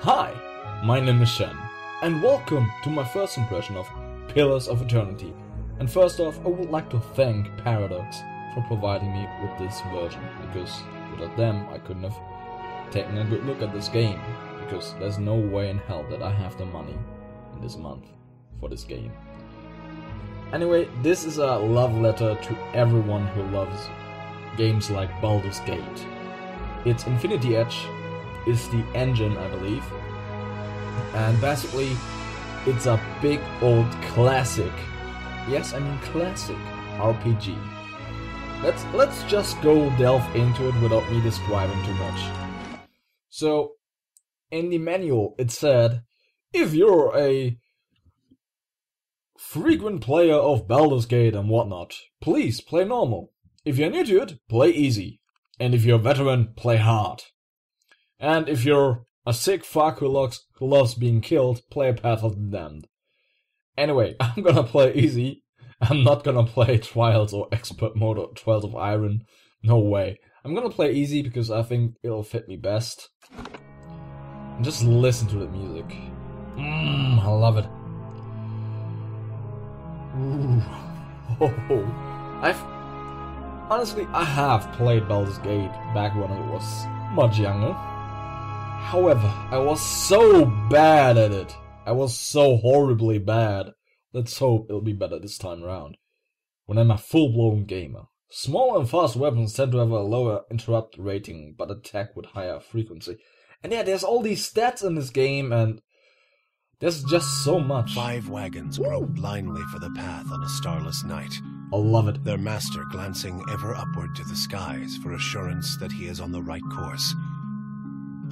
Hi, my name is Shen, and welcome to my first impression of Pillars of Eternity. And first off, I would like to thank Paradox for providing me with this version, because without them I couldn't have taken a good look at this game, because there's no way in hell that I have the money in this month for this game. Anyway, this is a love letter to everyone who loves games like Baldur's Gate. Its Infinity Edge is the engine, I believe, and basically it's a big old classic, yes I mean classic, RPG. Let's just go delve into it without me describing too much. So, in the manual it said, if you're a frequent player of Baldur's Gate and whatnot, please play normal. If you're new to it, play easy. And if you're a veteran, play hard. And if you're a sick fuck who loves being killed, play Path of the Damned. Anyway, I'm gonna play easy. I'm not gonna play Trials or Expert Mode or Trials of Iron. No way. I'm gonna play easy because I think it'll fit me best. And just listen to the music. I love it. Ooh. Honestly, I have played Baldur's Gate back when I was much younger. However, I was so bad at it. I was so horribly bad. Let's hope it'll be better this time around, when I'm a full-blown gamer. Small and fast weapons tend to have a lower interrupt rating, but attack with higher frequency. And yeah, there's all these stats in this game, and there's just so much. 5 wagons grope blindly for the path on a starless night. I love it. Their master glancing ever upward to the skies for assurance that he is on the right course.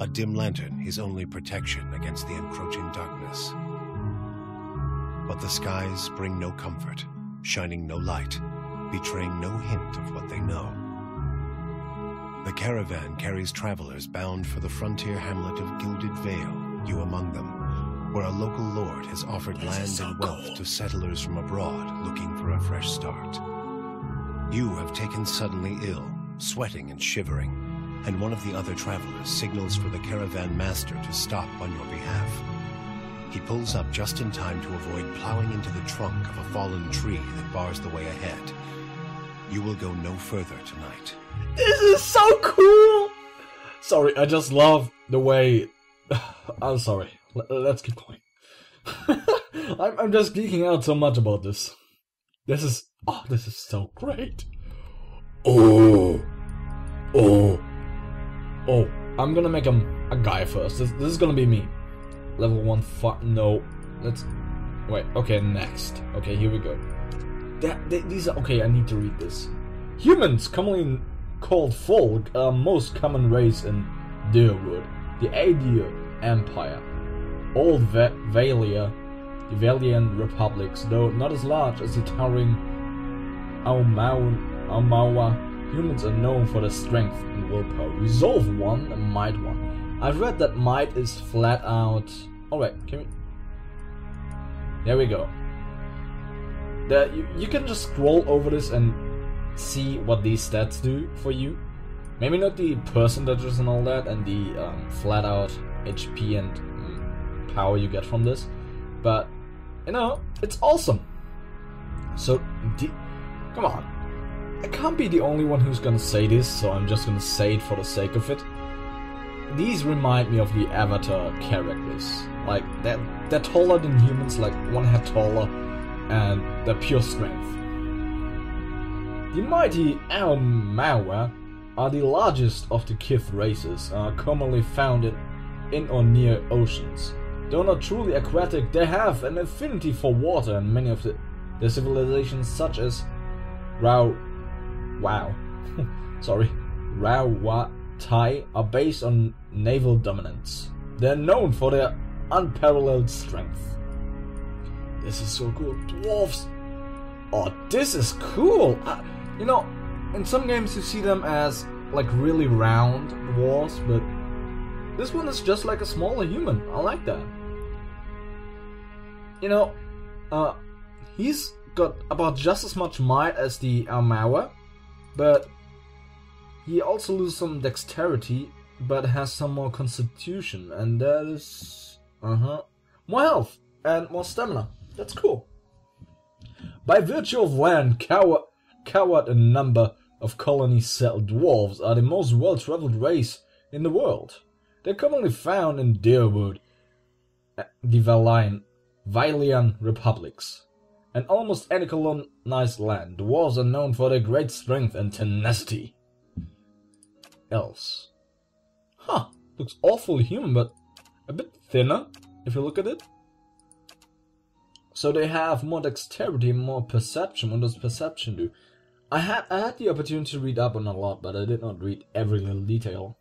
A dim lantern his only protection against the encroaching darkness. But the skies bring no comfort, shining no light, betraying no hint of what they know. The caravan carries travelers bound for the frontier hamlet of Gilded Vale, you among them, where a local lord has offered land and wealth to settlers from abroad looking for a fresh start. You have taken suddenly ill, sweating and shivering, and one of the other travelers signals for the caravan master to stop on your behalf. He pulls up just in time to avoid plowing into the trunk of a fallen tree that bars the way ahead. You will go no further tonight. This is so cool! Sorry, I just love the way... I'm sorry. Let's keep going. I'm just geeking out so much about this. This is so great. Oh, I'm gonna make him a guy first. This is gonna be me. Level 1, no. Let's, wait, okay, next. Okay, here we go. These are, okay, I need to read this. Humans, commonly called folk, are most common race in Durwood, the Aedir Empire. Old Valia, the Valian republics, though not as large as the towering Aumaua, humans are known for their strength and willpower. Resolve 1 and Might 1. I've read that Might is flat out... Alright, can we... There we go. You can just scroll over this and see what these stats do for you. Maybe not the percentages and all that, and the flat out HP and power you get from this, but you know, it's awesome. So come on, I can't be the only one who's gonna say this, so I'm just gonna say it for the sake of it. These remind me of the Avatar characters. Like, they're taller than humans, like 1 head taller, and they're pure strength. The mighty Aumaua are the largest of the Kith races, are commonly found in or near oceans. Though not truly aquatic, they have an affinity for water, and many of their civilizations, such as Rawatai, are based on naval dominance. They're known for their unparalleled strength. This is so cool. Dwarves! Oh, this is cool! You know, in some games you see them as like really round dwarves, but this one is just like a smaller human. I like that. You know, he's got about just as much might as the Aumaua, but he also loses some dexterity but has some more constitution, and that is more health and more stamina. That's cool. By virtue of land, coward and number of colonies settled, dwarves are the most well-traveled race in the world. They're commonly found in Deerwood, the Vailian republics, and almost any colonized land. Dwarves are known for their great strength and tenacity. Elves. Huh, looks awfully human, but a bit thinner, if you look at it. So they have more dexterity, more perception. What does perception do? I had the opportunity to read up on a lot, but I did not read every little detail.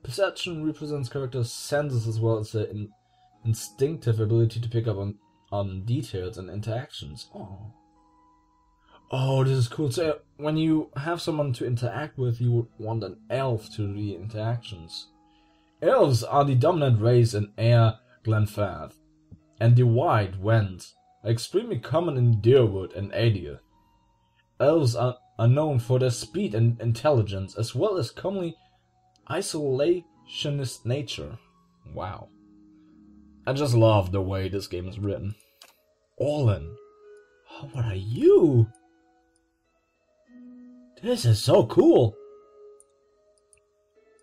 Perception represents characters' senses as well as their instinctive ability to pick up on details and interactions. Oh, this is cool. So when you have someone to interact with, you would want an elf to do the interactions. Elves are the dominant race in Air Glenfarth, and the White Wends are extremely common in Deerwood and Adir. Elves are known for their speed and intelligence, as well as commonly isolationist nature. Wow. I just love the way this game is written. Orlin. Oh, what are you? This is so cool.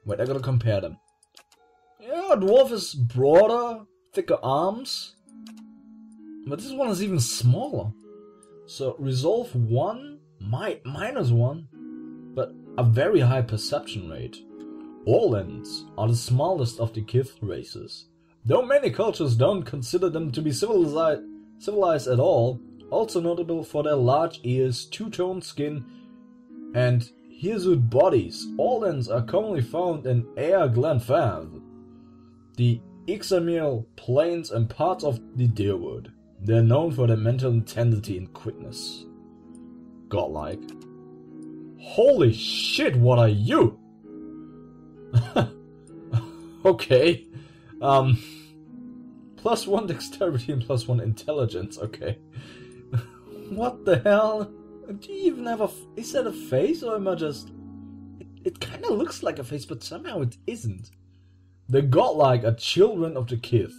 Wait, I gotta compare them. Yeah, dwarf is broader, thicker arms. But this one is even smaller. So, resolve 1, -1, but a very high perception rate. Orlins are the smallest of the Kith races. Though many cultures don't consider them to be civilized at all, also notable for their large ears, two-tone skin, and hirsute bodies, Orlins are commonly found in Air Glenfarth, the Ixamiel plains and parts of the Deerwood. They're known for their mental intensity and quickness. Godlike. Holy shit, what are you? Okay. +1 dexterity and +1 intelligence, okay. What the hell? Do you even have is that a face, or am I just... It kinda looks like a face, but somehow it isn't. The godlike are children of the Kith,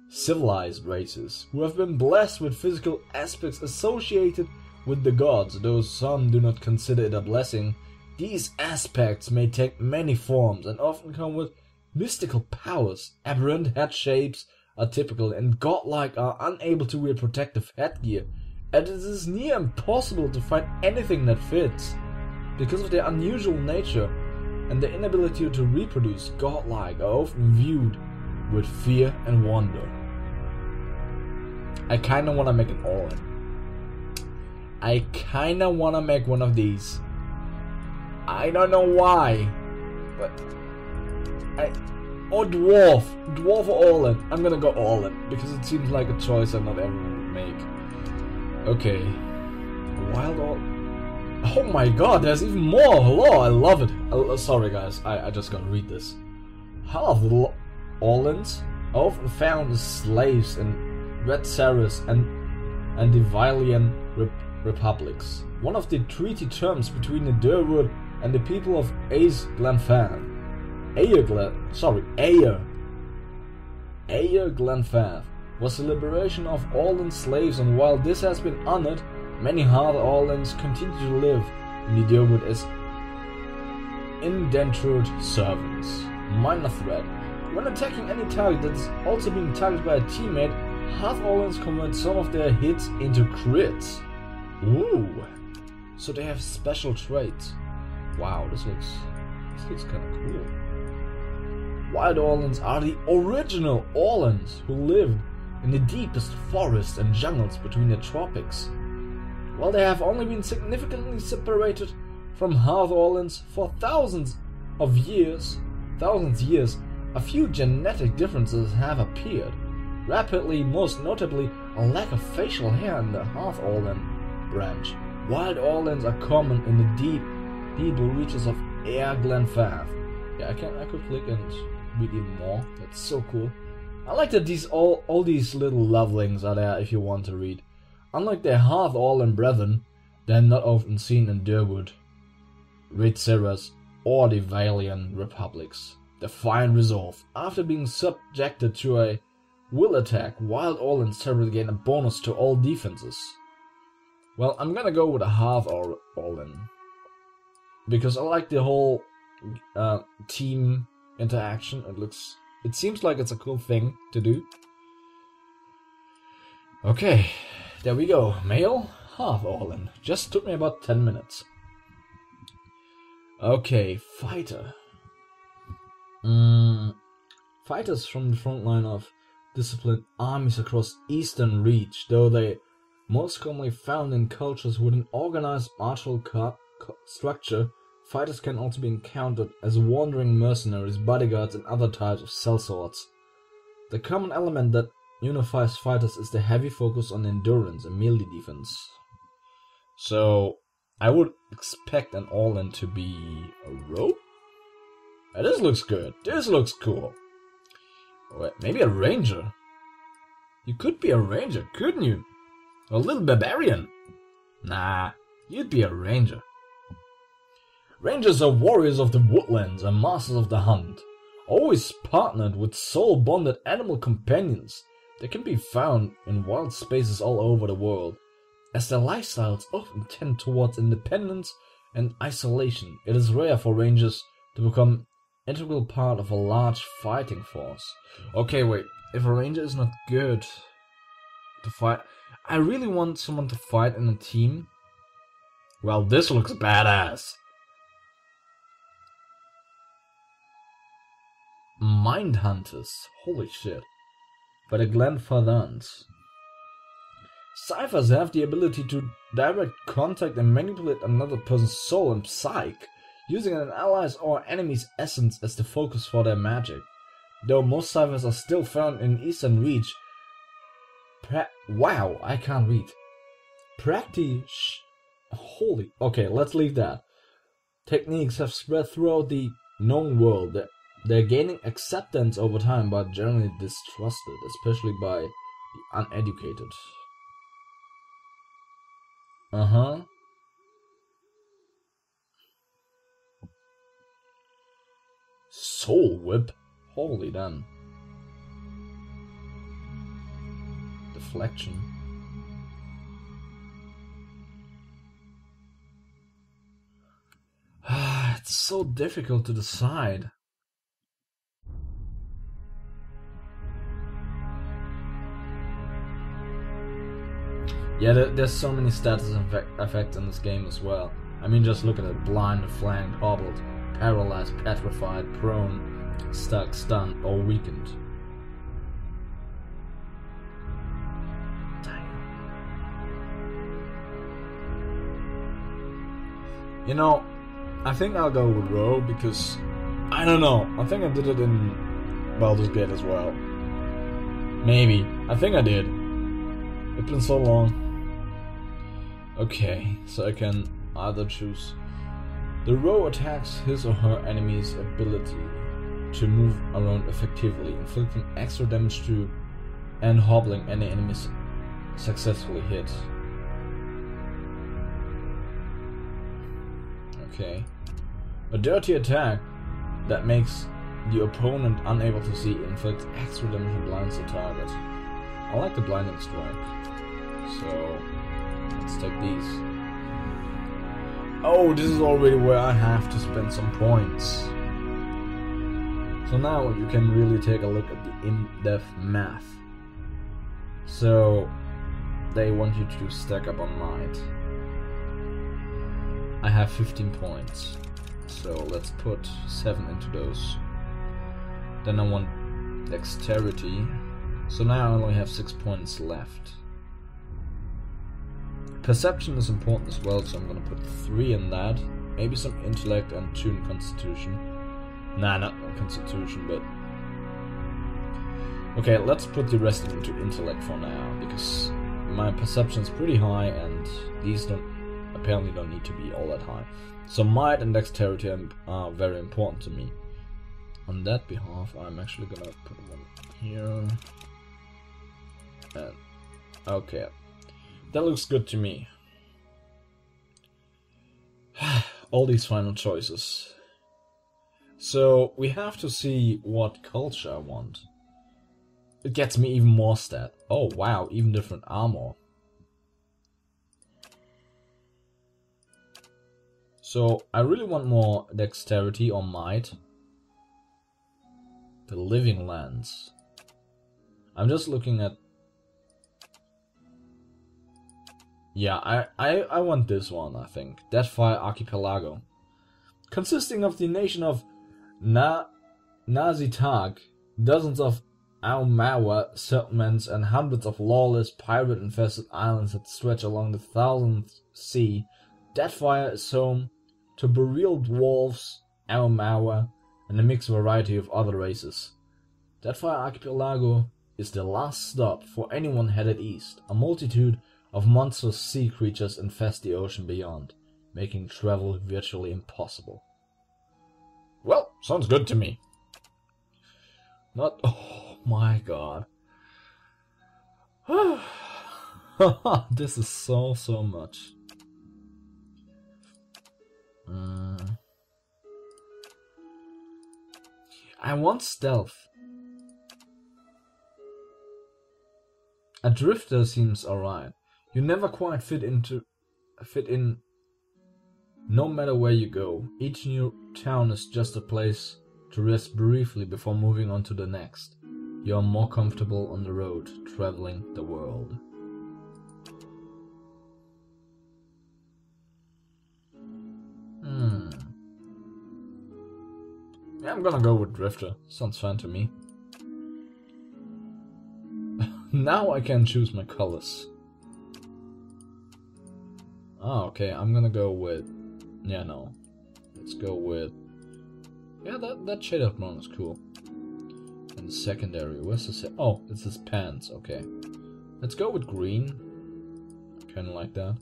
civilized races, who have been blessed with physical aspects associated with the gods, though some do not consider it a blessing. These aspects may take many forms and often come with mystical powers. Aberrant head shapes are typical, and godlike are unable to wear protective headgear, and it is near impossible to find anything that fits. Because of their unusual nature and their inability to reproduce, godlike are often viewed with fear and wonder. I kinda wanna make an Orlin. I kinda wanna make one of these. I don't know why, but or dwarf or Orlin. I'm gonna go Orlin because it seems like a choice I not everyone would make. Okay, wild Orlin. Oh my god, there's even more. Hello, I love it. Sorry guys, I just gotta read this. Half the Orlins are often found as slaves in Red Saris and the Vailian republics. One of the treaty terms between the Deerwood and the people of Aes Glenfarth. Aer Glenfarth was the liberation of Orlin slaves, and while this has been honored, many hard Orlins continue to live in the Deerwood as indentured servants. Minor threat. When attacking any target that is also being targeted by a teammate, half Orlins convert some of their hits into crits. Ooh, so they have special traits. Wow, this looks kind of cool. Wild Orlins are the original Orlins who lived in the deepest forests and jungles between the tropics. While they have only been significantly separated from half Orlins for thousands years, a few genetic differences have appeared. Rapidly, most notably, a lack of facial hair in the half Orlin branch. Wild Orlins are common in the deep reaches of Aer Glenfarth. Yeah, I could click and read even more. That's so cool. I like that all these little lovelings are there if you want to read. Unlike their half Orlin brethren, they're not often seen in Deerwood, Red Saris, or the Vailian republics. Defiant resolve. After being subjected to a will attack, wild all-in separately gain a bonus to all defenses. Well, I'm gonna go with a half all-in. Because I like the whole team interaction. It seems like it's a cool thing to do. Okay, there we go. Male, half all-in. Just took me about 10 minutes. Okay, fighter. Fighters from the front line of disciplined armies across Eastern Reach, though they most commonly found in cultures with an organized martial structure, fighters can also be encountered as wandering mercenaries, bodyguards, and other types of sellswords. The common element that unifies fighters is the heavy focus on endurance and melee defense. So, I would expect an all-in to be a rogue? This looks good. This looks cool. Wait, maybe a ranger? You could be a ranger, couldn't you? A little barbarian? Nah, you'd be a ranger. Rangers are warriors of the woodlands and masters of the hunt, always partnered with soul-bonded animal companions. They can be found in wild spaces all over the world. As their lifestyles often tend towards independence and isolation, it is rare for rangers to become an integral part of a large fighting force. Okay, wait, if a ranger is not good to fight, I really want someone to fight in a team. Well, this looks badass. Mind Hunters, holy shit. By the Glenfarthans. Ciphers have the ability to direct contact and manipulate another person's soul and psyche, using an ally's or enemy's essence as the focus for their magic. Though most ciphers are still found in Eastern Reach, wow, I can't read. Holy, okay, let's leave that. Techniques have spread throughout the known world. They're gaining acceptance over time, but generally distrusted, especially by the uneducated. Soul Whip? Holy damn. Deflection. It's so difficult to decide. Yeah, there's so many status effects in this game as well. I mean, just look at it. Blind, flanked, hobbled, paralyzed, petrified, prone, stuck, stunned, or weakened. Damn. You know, I think I'll go with Rogue because, I don't know, I think I did it in Baldur's Gate as well. Maybe. I think I did. It's been so long. Okay, so I can either choose. The rogue attacks his or her enemy's ability to move around effectively, inflicting extra damage to and hobbling any enemies successfully hit. Okay. A dirty attack that makes the opponent unable to see inflicts extra damage and blinds the target. I like the blinding strike. So let's take these. Oh, this is already where I have to spend some points. So now you can really take a look at the in-depth math. So they want you to stack up on might. I have 15 points. So let's put 7 into those. Then I want dexterity. So now I only have 6 points left. Perception is important as well, so I'm gonna put 3 in that. Maybe some intellect and 2 in constitution. Nah, not in constitution, but... Okay, let's put the rest into intellect for now, because my perception is pretty high and these apparently don't need to be all that high. So might and dexterity are very important to me. On that behalf, I'm actually gonna put one here. And okay. That looks good to me. All these final choices. So we have to see what culture I want. It gets me even more stat. Oh wow, even different armor. So I really want more dexterity or might. The living lands. I'm just looking at... Yeah, I want this one, I think. Deathfire Archipelago. Consisting of the nation of Nazitag, dozens of Aumawa settlements, and hundreds of lawless, pirate-infested islands that stretch along the Thousandth Sea, Deathfire is home to burial dwarves, Aumawa, and a mixed variety of other races. Deathfire Archipelago is the last stop for anyone headed east. A multitude of monstrous sea creatures infest the ocean beyond, making travel virtually impossible. Well, sounds good to me. Not... Oh my god. This is so much. I want stealth. A drifter seems alright. You never quite fit in no matter where you go. Each new town is just a place to rest briefly before moving on to the next. You are more comfortable on the road, traveling the world. Yeah, I'm gonna go with drifter. Sounds fine to me. Now I can choose my colors. Ah, okay, I'm gonna go with... Yeah, no. Let's go with... Yeah, that shade of brown is cool. And the secondary, where's the oh, it's his pants, okay. Let's go with green. Kinda like that.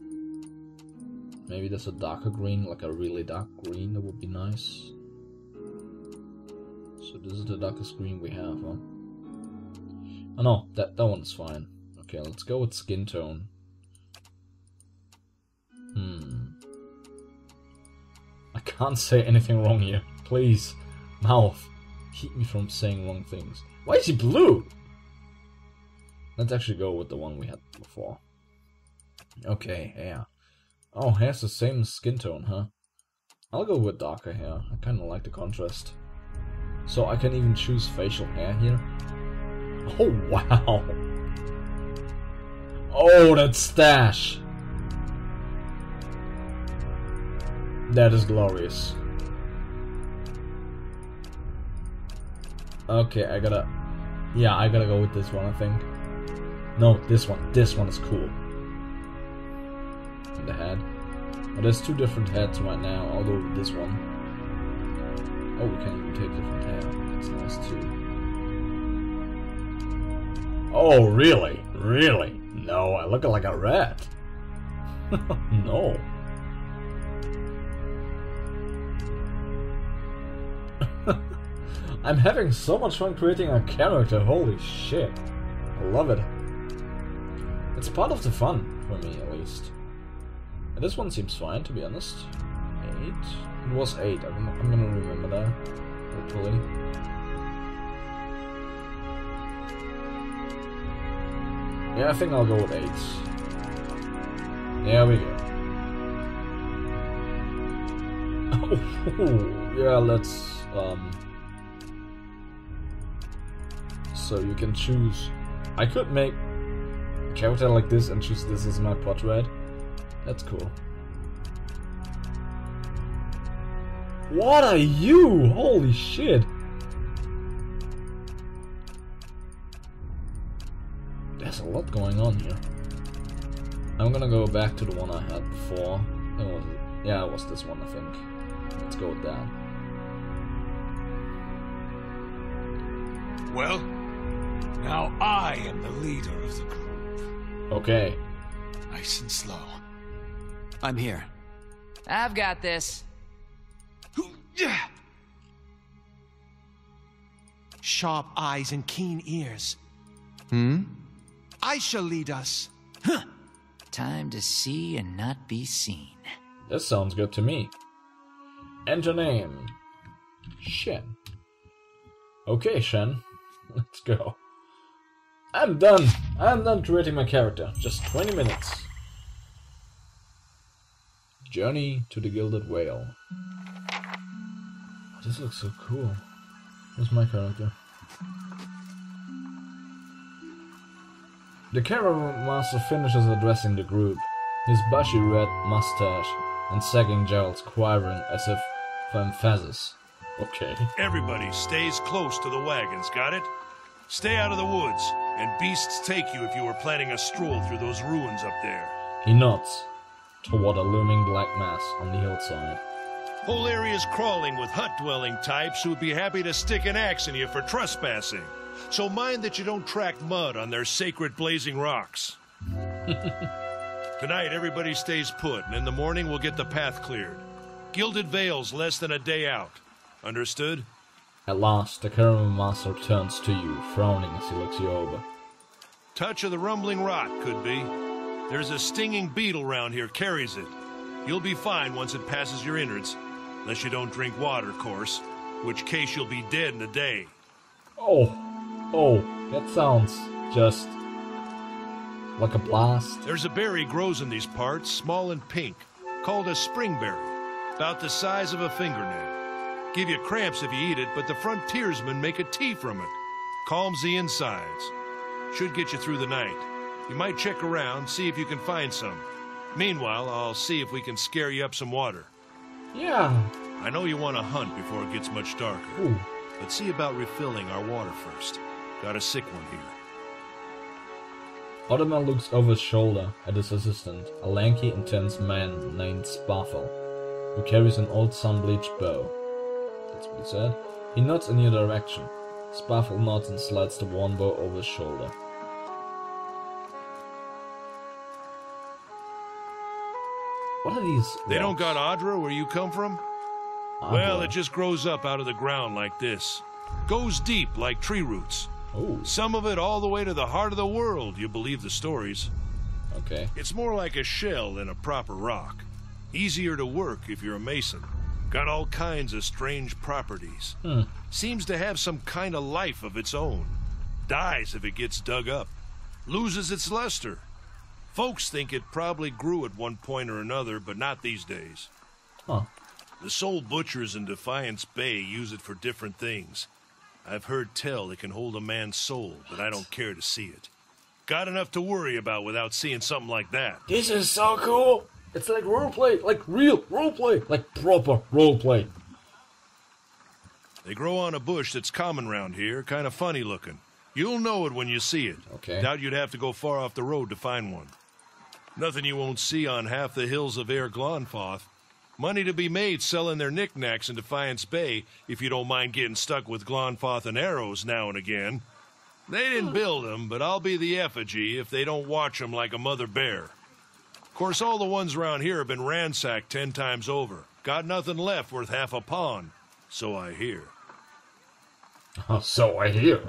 Maybe there's a darker green, like a really dark green, that would be nice. So this is the darkest green we have, huh? Oh no, that one's fine. Okay, let's go with skin tone. I can't say anything wrong here. Please, mouth, keep me from saying wrong things. Why is he blue? Let's actually go with the one we had before. Okay, hair. Oh, hair's the same skin tone, huh? I'll go with darker hair. I kinda like the contrast. So I can even choose facial hair here. Oh, wow. Oh, that stash. That is glorious. Okay, I gotta go with this one, I think. No, this one. This one is cool. And the head. Oh, there's two different heads right now. I'll go with this one. Oh, we can even take different hair. That's nice too. Oh, really? Really? No, I look like a rat. No. I'm having so much fun creating a character, holy shit. I love it. It's part of the fun, for me at least. And this one seems fine, to be honest. 8? It was 8, I'm gonna remember that, hopefully. Yeah, I think I'll go with 8. There we go. Oh, yeah, let's... So you can choose... I could make a character like this and choose this as my portrait. That's cool. What are you? Holy shit! There's a lot going on here. I'm gonna go back to the one I had before. Yeah, it was this one, I think. Let's go with that. Well, now I am the leader of the group. Okay. Nice and slow. I'm here. I've got this. Sharp eyes and keen ears. I shall lead us. Time to see and not be seen. This sounds good to me. Enter name. Shen. Okay, Shen. Let's go. I'm done. I'm done creating my character. Just 20 minutes. Journey to the Gilded Whale. Oh, this looks so cool. Where's my character? The caravan master finishes addressing the group, his bushy red mustache and sagging jowls quivering as if for emphasis. Okay. Everybody stays close to the wagons, got it? Stay out of the woods, and beasts take you if you are planning a stroll through those ruins up there. He nods toward a looming black mass on the hillside. Whole area's crawling with hut-dwelling types who would be happy to stick an axe in you for trespassing. So mind that you don't track mud on their sacred blazing rocks. Tonight, everybody stays put, and in the morning we'll get the path cleared. Gilded Vale's less than a day out. Understood? At last, the caravan master turns to you, frowning as he looks you over. Touch of the rumbling rot, could be. There's a stinging beetle round here, carries it. You'll be fine once it passes your innards. Unless you don't drink water, of course. Which case you'll be dead in a day. Oh, that sounds just like a blast. There's a berry grows in these parts, small and pink, called a springberry, about the size of a fingernail. Give you cramps if you eat it, but the frontiersmen make a tea from it. Calms the insides. Should get you through the night. You might check around, see if you can find some. Meanwhile, I'll see if we can scare you up some water. Yeah. I know you want to hunt before it gets much darker. Ooh. But see about refilling our water first. Got a sick one here. Ottoman looks over his shoulder at his assistant, a lanky, intense man named Sparfel, who carries an old sun-bleached bow. That's what he said. He nods in your direction. Sparfel nods and slides the worn bow over his shoulder. What are these? They don't rocks? got Adra where you come from? Adra. Well, it just grows up out of the ground like this. Goes deep like tree roots. Oh, Some of it all the way to the heart of the world, you believe the stories. okay. It's more like a shell than a proper rock. Easier to work if you're a mason. Got all kinds of strange properties. Seems to have some kind of life of its own. Dies if it gets dug up. Loses its luster. Folks think it probably grew at one point or another, but not these days. Huh. The soul butchers in Defiance Bay use it for different things. I've heard tell it can hold a man's soul, but I don't care to see it. Got enough to worry about without seeing something like that. This is so cool! It's like roleplay, like real roleplay, like proper roleplay. They grow on a bush that's common round here, kind of funny looking. You'll know it when you see it. Okay. Doubt you'd have to go far off the road to find one. Nothing you won't see on half the hills of Air Glonfoth. Money to be made selling their knickknacks in Defiance Bay, if you don't mind getting stuck with Glonfoth and arrows now and again. They didn't build them, but I'll be the effigy if they don't watch them like a mother bear. Of course, all the ones around here have been ransacked 10 times over. Got nothing left worth half a pawn, so I hear. So I hear.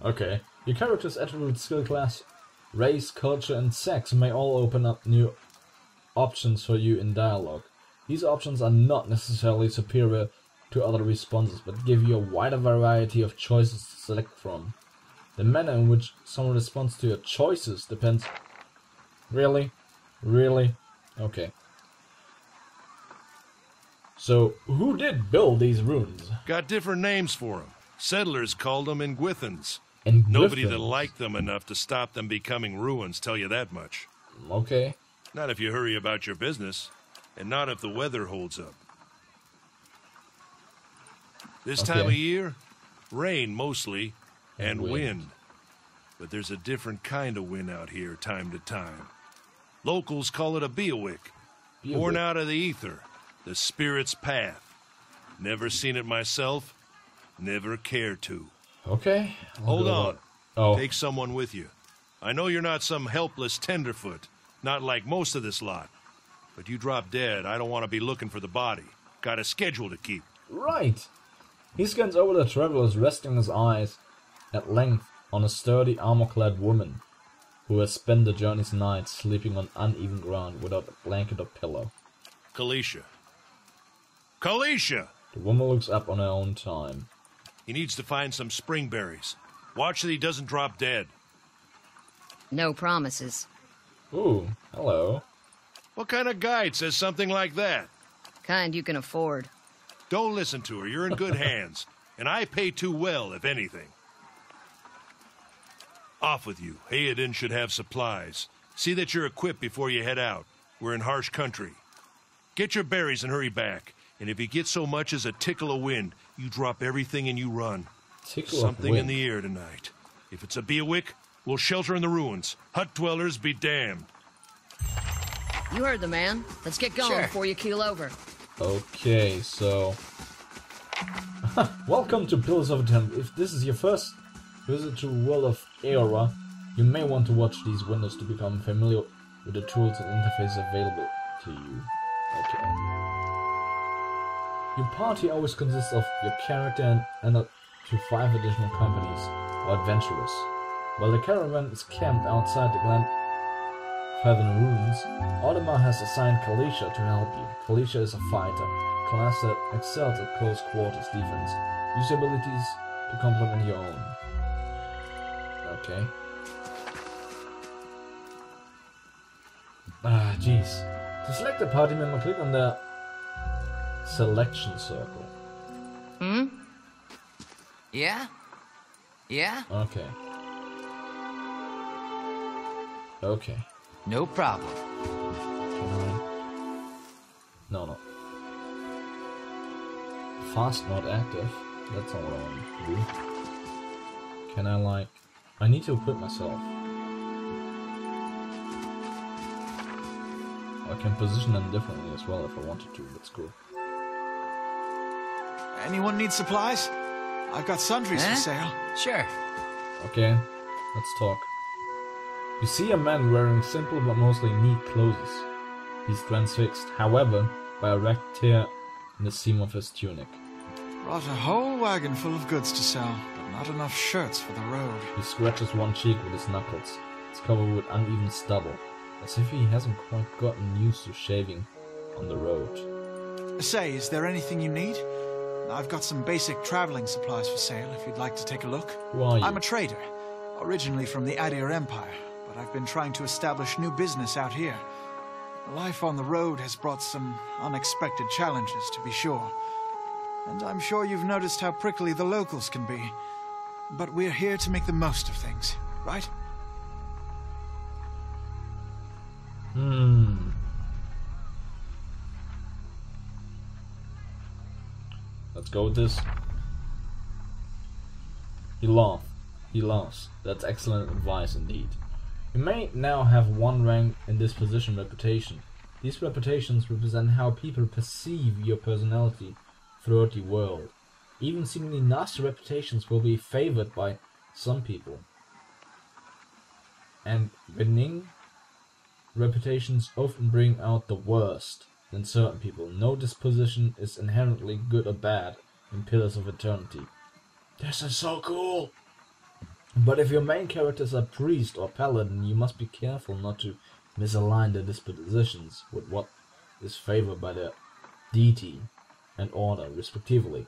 Okay. Your character's attribute, skill class, race, culture, and sex may all open up new options for you in dialogue. These options are not necessarily superior to other responses, but give you a wider variety of choices to select from. The manner in which someone responds to your choices depends... Really? Really? Okay. So, who did build these ruins? Got different names for them. Settlers called them Ingwithans. And Nobody that griffins. liked them enough to stop them becoming ruins, tell you that much. Okay. Not if you hurry about your business, and not if the weather holds up. This time Okay. of year, rain mostly, and wind. But there's a different kind of wind out here time to time. Locals call it a baiiiiii, born Baiiiiii. out of the ether, the spirit's path. Never seen it myself, never care to. Okay. I'll Hold go on. about- Oh. Take someone with you. I know you're not some helpless tenderfoot, not like most of this lot. But you drop dead, I don't want to be looking for the body. Got a schedule to keep. Right. He scans over the travelers, resting his eyes at length on a sturdy, armor-clad woman who has spent the journey's night sleeping on uneven ground without a blanket or pillow. Kalisha. Kalisha! The woman looks up on her own time. He needs to find some spring berries. Watch that he doesn't drop dead. No promises. Ooh, hello. What kind of guide says something like that? Kind you can afford. Don't listen to her. You're in good hands. And I pay too well, if anything. Off with you. Hayden should have supplies. See that you're equipped before you head out. We're in harsh country. Get your berries and hurry back. And if you get so much as a tickle of wind, you drop everything and you run. Tickle Something of in the air tonight. If it's a baiiiiii, we'll shelter in the ruins. Hut dwellers be damned. You heard the man. Let's get going Sure. before you keel over. Okay, so... Welcome to Pillars of Eternity. If this is your first visit to World of Era, you may want to watch these windows to become familiar with the tools and interfaces available to you. Okay. Your party always consists of your character and up to 5 additional companies or adventurers. While the caravan is camped outside the Glenfeddon ruins, Audemars has assigned Kalisha to help you. Kalisha is a fighter, class that excels at close quarters defense. Use your abilities to complement your own. Okay. Ah, jeez. To select a party member, click on the selection circle. Hmm? Yeah? Yeah? Okay. Okay. No problem. Can I... No. Fast not active. That's not what I want to do. Can I like... I need to equip myself. I can position them differently as well if I wanted to. That's cool. Anyone need supplies? I've got sundries for sale. Sure. Okay, let's talk. You see a man wearing simple but mostly neat clothes. He's transfixed, however, by a wrecked tear in the seam of his tunic. Brought a whole wagon full of goods to sell, but not enough shirts for the road. He scratches one cheek with his knuckles. It's covered with uneven stubble, as if he hasn't quite gotten used to shaving on the road. Say, is there anything you need? I've got some basic traveling supplies for sale if you'd like to take a look. Who are you? I'm a trader, originally from the Adir Empire, but I've been trying to establish new business out here. Life on the road has brought some unexpected challenges, to be sure. And I'm sure you've noticed how prickly the locals can be. But we're here to make the most of things, right? Let's go with this. He laughs. That's excellent advice indeed. You may now have one rank in this position reputation. These reputations represent how people perceive your personality throughout the world. Even seemingly nasty reputations will be favored by some people. And winning reputations often bring out the worst in certain people. No disposition is inherently good or bad in Pillars of Eternity. This is so cool! But if your main characters are priest or paladin, you must be careful not to misalign their dispositions with what is favored by the deity and order, respectively.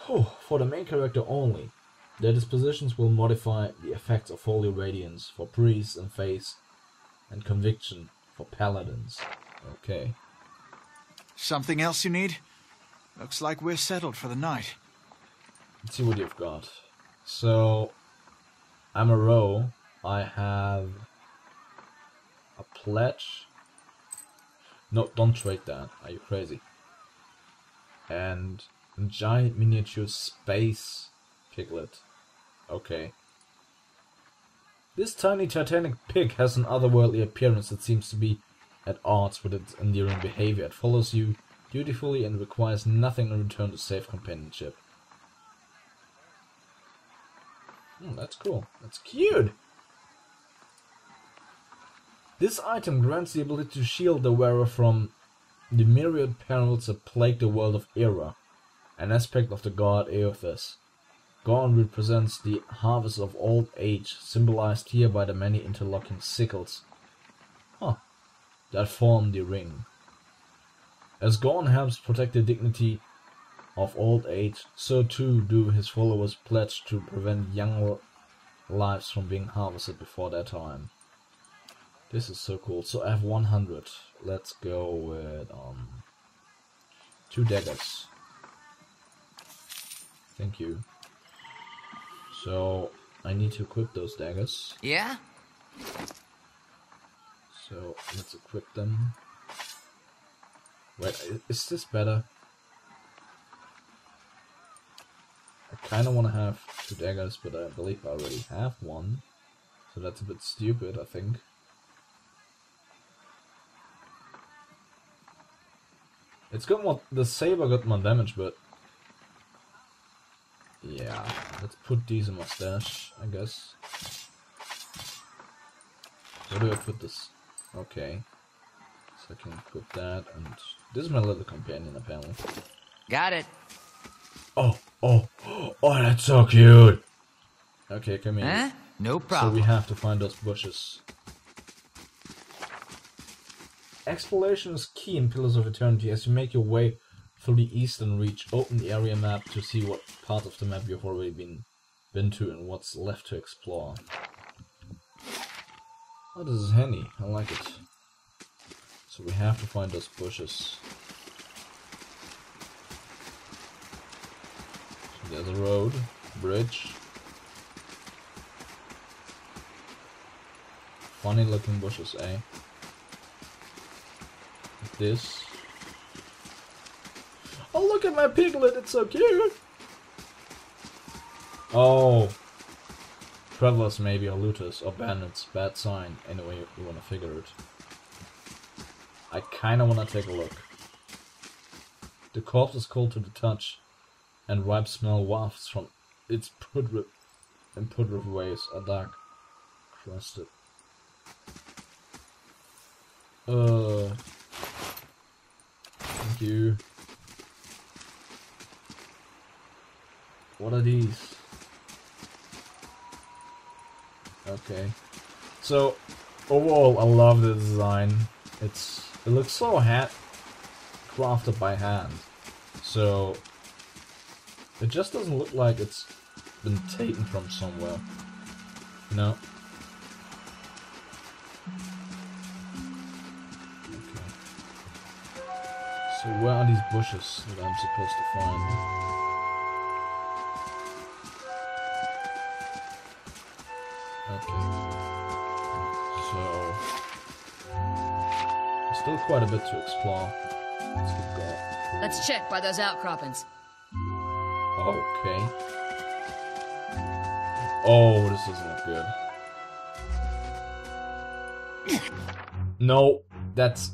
For the main character only, their dispositions will modify the effects of holy radiance for priests and faith, and conviction for paladins. Okay. Something else you need? Looks like we're settled for the night. Let's see what you've got. So, I'm a row. I have a pledge. No, don't trade that. Are you crazy? And a giant miniature space piglet. Okay. This tiny titanic pig has an otherworldly appearance that seems to be at odds with its endearing behavior. It follows you dutifully and requires nothing in return to save companionship. That's cool. That's cute! This item grants the ability to shield the wearer from the myriad perils that plague the world of Era, an aspect of the god Eothas. Gorn represents the harvest of old age, symbolized here by the many interlocking sickles that form the ring. As Gorn helps protect the dignity of old age, so too do his followers pledge to prevent young lives from being harvested before their time. This is so cool. So I have 100. Let's go with 2 daggers. Thank you. So I need to equip those daggers. Yeah? So let's equip them. Wait, is this better? I kinda wanna have 2 daggers, but I believe I already have one. So that's a bit stupid, I think. It's got more, the saber got more damage, but yeah, let's put these in my stash, I guess. Where do I put this? Okay, so I can equip that, and this is my little companion apparently. Got it. Oh, that's so cute. Okay, come here. Huh? No So problem. we have to find those bushes. Exploration is key in Pillars of Eternity. As you make your way through the eastern reach, open the area map to see what part of the map you've already been to and what's left to explore. Oh, this is handy. I like it. So we have to find those bushes. So there's a road, bridge. Funny looking bushes, eh? This. Oh, look at my piglet, it's so cute! Oh. Travelers maybe, or looters, or bandits, bad sign, anyway you wanna figure it. I kinda wanna take a look. The corpse is cold to the touch, and ripe smell wafts from its putrid ways are dark, crusted. Thank you. What are these? Okay. So overall, I love the design. It looks so crafted by hand. So it just doesn't look like it's been taken from somewhere. You know? So where are these bushes that I'm supposed to find? Okay. So there's still quite a bit to explore. Let's keep going. Let's check by those outcroppings. Okay. Oh, this doesn't look good. No, that's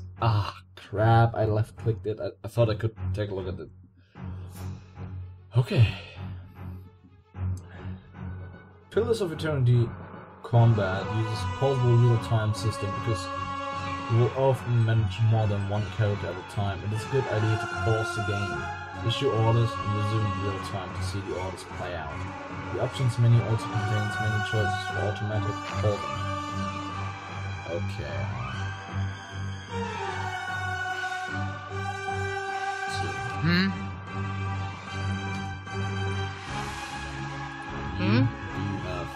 crap, I left clicked it. I thought I could take a look at it. Okay. Pillars of Eternity combat uses possible real-time system because you will often manage more than one character at a time. It is a good idea to pause the game, issue orders, and resume in real time to see the orders play out. The options menu also contains many choices for automatic pausing. Okay. Hmm? Hmm? You have.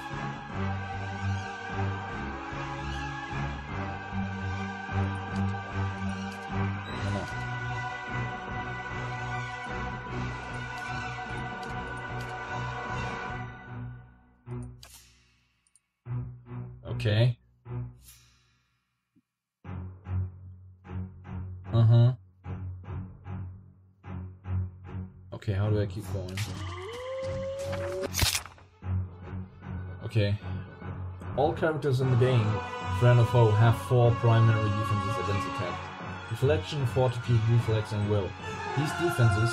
Okay. Uh-huh. Okay, how do I keep going? Okay. All characters in the game, friend or foe, have 4 primary defenses against attack. Reflection, Fortitude, Reflex, and Will. These defenses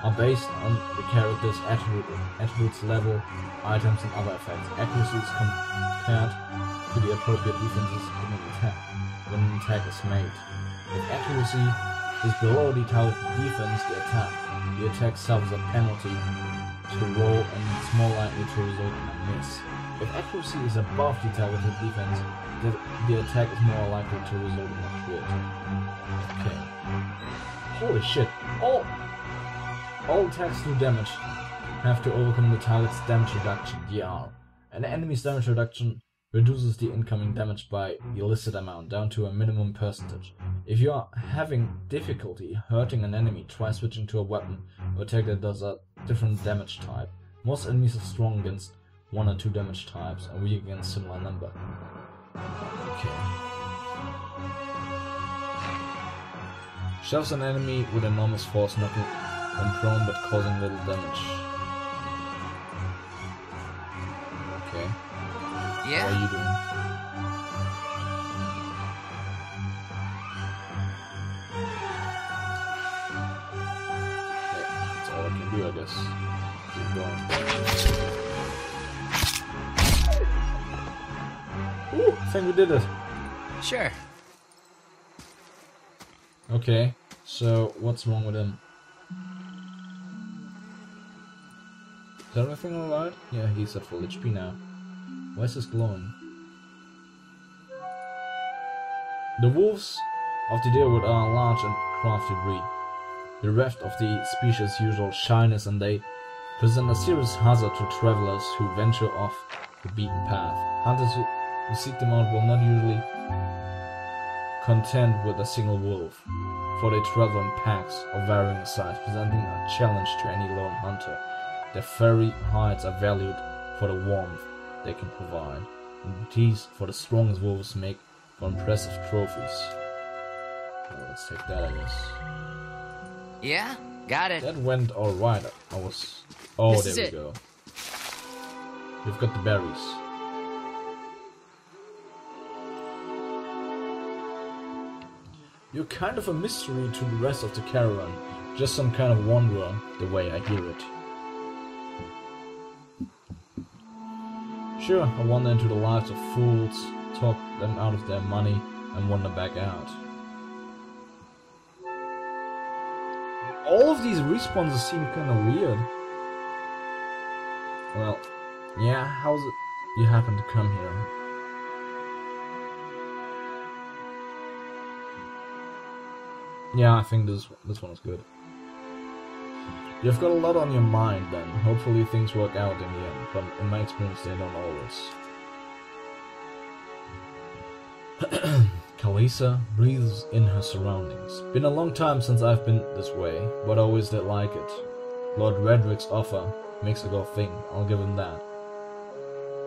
are based on the character's attributes, level, items, and other effects. Accuracy is compared to the appropriate defenses when an attack is made. If accuracy is below the target defense, the attack suffers a penalty to roll and it's more likely to result in a miss. If accuracy is above the targeted defense, the attack is more likely to result in a crit. Okay. Holy shit! All attacks do damage have to overcome the target's damage reduction, DR. An enemy's damage reduction reduces the incoming damage by the listed amount down to a minimum percentage. If you are having difficulty hurting an enemy, try switching to a weapon or attack that does a different damage type. Most enemies are strong against 1 or 2 damage types and weak against similar number. Okay. Shoves an enemy with enormous force, knocking them prone but causing little damage. Okay. Yeah? What are you doing? Okay, that's all I can do, I guess. Keep going. Ooh, I think we did it. Sure. Okay, so what's wrong with him? Is everything alright? Yeah, he's at full HP now. Why is this glowing? The wolves of the Deerwood are a large and crafty breed, bereft of the species' usual shyness, and they present a serious hazard to travelers who venture off the beaten path. Hunters who seek them out will not usually content with a single wolf, for they travel in packs of varying size, presenting a challenge to any lone hunter. Their furry hides are valued for the warmth they can provide, and the teeth for the strongest wolves make for impressive trophies. Well, let's take that, I guess. Yeah? Got it. That went alright. I was... Oh, This there is we it. go. We've got the berries. You're kind of a mystery to the rest of the caravan. Just some kind of wanderer, the way I hear it. Sure, I wander into the lives of fools, talk them out of their money, and wander back out. All of these responses seem kind of weird. Well, yeah, how's it you happen to come here? Yeah, I think this one is good. You've got a lot on your mind then. Hopefully things work out in the end, but in my experience they don't always. Kalisa breathes in her surroundings. Been a long time since I've been this way, but I always did like it. Lord Redrick's offer makes a good thing, I'll give him that.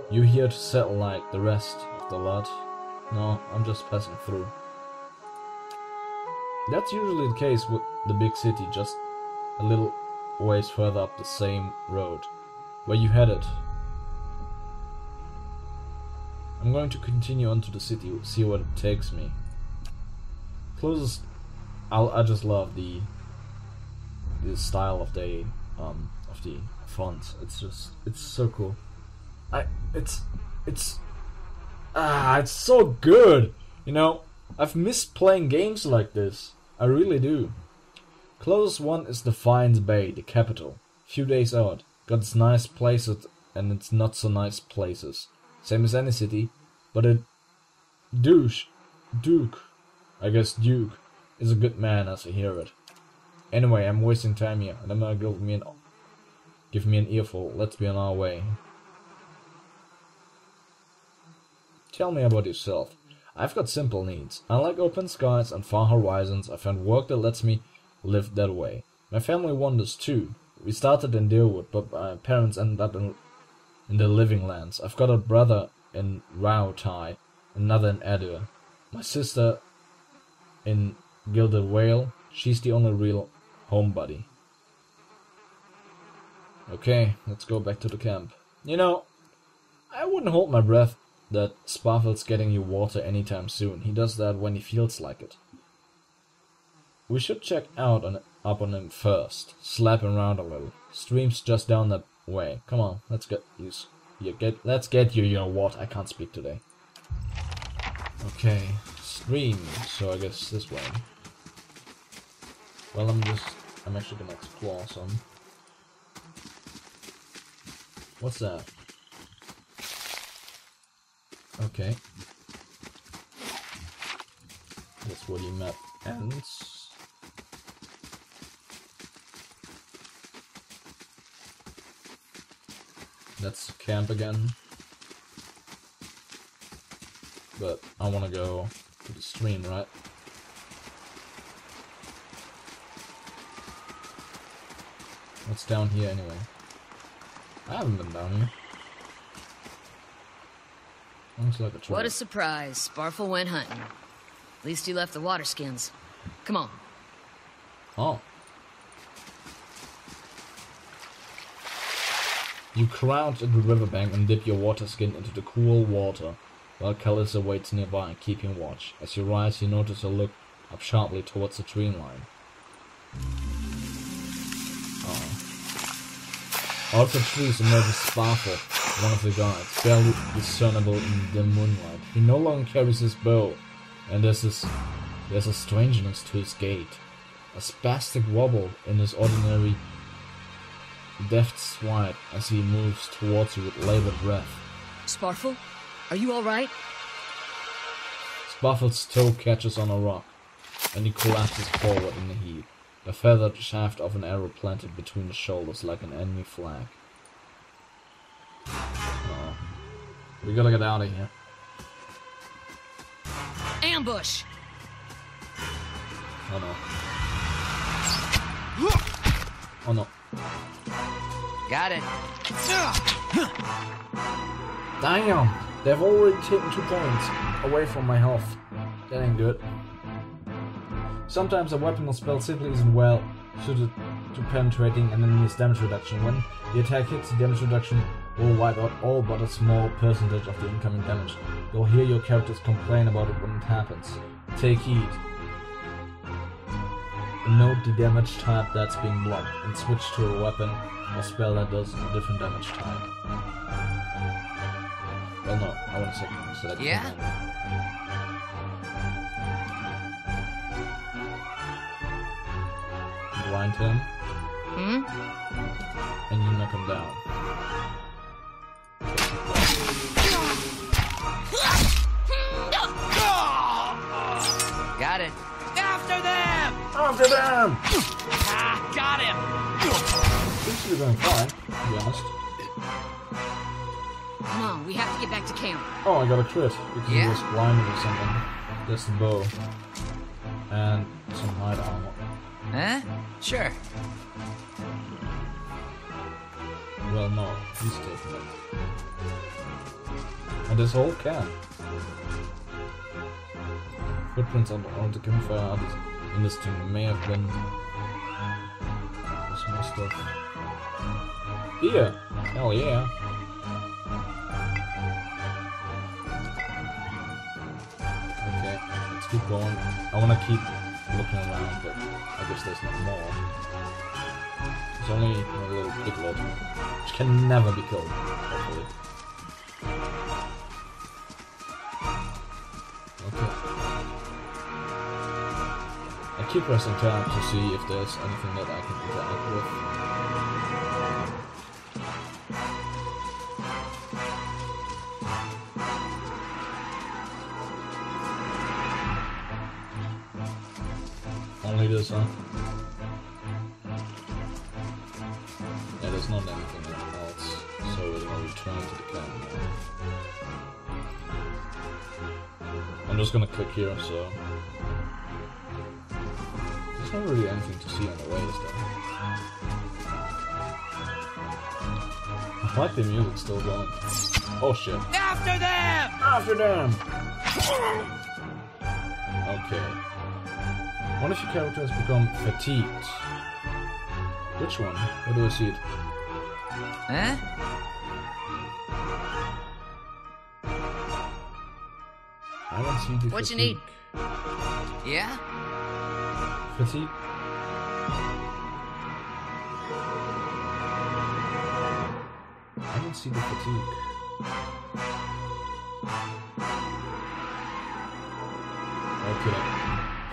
You here to settle like the rest of the lot? No, I'm just passing through. That's usually the case with the big city, just a little ways further up the same road. Where you headed? I'm going to continue on to the city, see what it takes me. Closest, I just love the style of the font. It's so cool. It's so good. You know, I've missed playing games like this. I really do. Closest one is Defiance Bay, the capital. Few days out. Got its nice places and its not so nice places. Same as any city, but a Duke, I guess Duke, is a good man as I hear it. Anyway, I'm wasting time here, and I'm gonna give me an earful. Let's be on our way. Tell me about yourself. I've got simple needs. I like open skies and far horizons. I found work that lets me live that way. My family wanders too. We started in Deerwood, but my parents ended up in the Living Lands. I've got a brother in Rautai, another in Adur. My sister in Gilded Whale. She's the only real homebody. Okay, let's go back to the camp. You know, I wouldn't hold my breath that Sparfel's getting you water anytime soon. He does that when he feels like it. We should check up on him first. Slap him around a little. Stream's just down that way. Come on, let's get you your water. I can't speak today. Okay, stream. So I guess this way. Well, I'm actually gonna explore some. What's that? Okay. That's where the map ends. Let's camp again. But I wanna go to the stream, right? What's down here anyway? I haven't been down here. Looks like a trail. What a surprise. Sparfle went hunting. At least he left the water skins. Come on. Oh. You crouch at the riverbank and dip your water skin into the cool water, while Calissa waits nearby, keeping watch. As you rise, you notice her look up sharply towards the tree line. Out of the trees emerges Sparfle, one of the guards, barely discernible in the moonlight. He no longer carries his bow, and there's a strangeness to his gait. A spastic wobble in his ordinary deft stride as he moves towards you with labored breath. Sparfle? Are you alright? Sparfle's toe catches on a rock, and he collapses forward in a heap. The feathered shaft of an arrow planted between the shoulders like an enemy flag. Oh. We gotta get out of here. Ambush! Oh no. Oh no. Got it. Damn! They've already taken 2 points away from my health. That ain't good. Sometimes a weapon or spell simply isn't well suited to penetrating an enemy's damage reduction. When the attack hits, the damage reduction will wipe out all but a small percentage of the incoming damage. You'll hear your characters complain about it when it happens. Take heed. Note the damage type that's being blocked and switch to a weapon or spell that does a different damage type. Well, no, I want to select Yeah? Blind him, Hmm? and you knock him down. Got it. After them! After them! Ah, got him! Seems to be going fine, to be honest. Come on, we have to get back to camp. Oh, I got a crit, because he Yeah? was blinded or something. That's the bow. And some hide armor. Huh? Sure. Well, no, he's taking it. And this whole camp. Footprints on the campfire are indistinct. May have been some more stuff. Beer! Hell yeah! Okay, let's keep going. I wanna keep looking around, but I guess there's not more. There's only a little piglet, which can never be killed, hopefully. Okay. I keep pressing tab to see if there's anything that I can interact with. Only this, huh? Yeah, there's not anything else, so we're gonna return to the camp now. I'm just gonna click here, so... There's not really anything to see on the way, is there? I like the music still going. Oh shit. After them! After them! Okay. One of your characters become fatigued. Which one? Where do I see it? Huh? I don't see the What you fatigue. need? Yeah? Fatigue? I don't see the fatigue. Okay.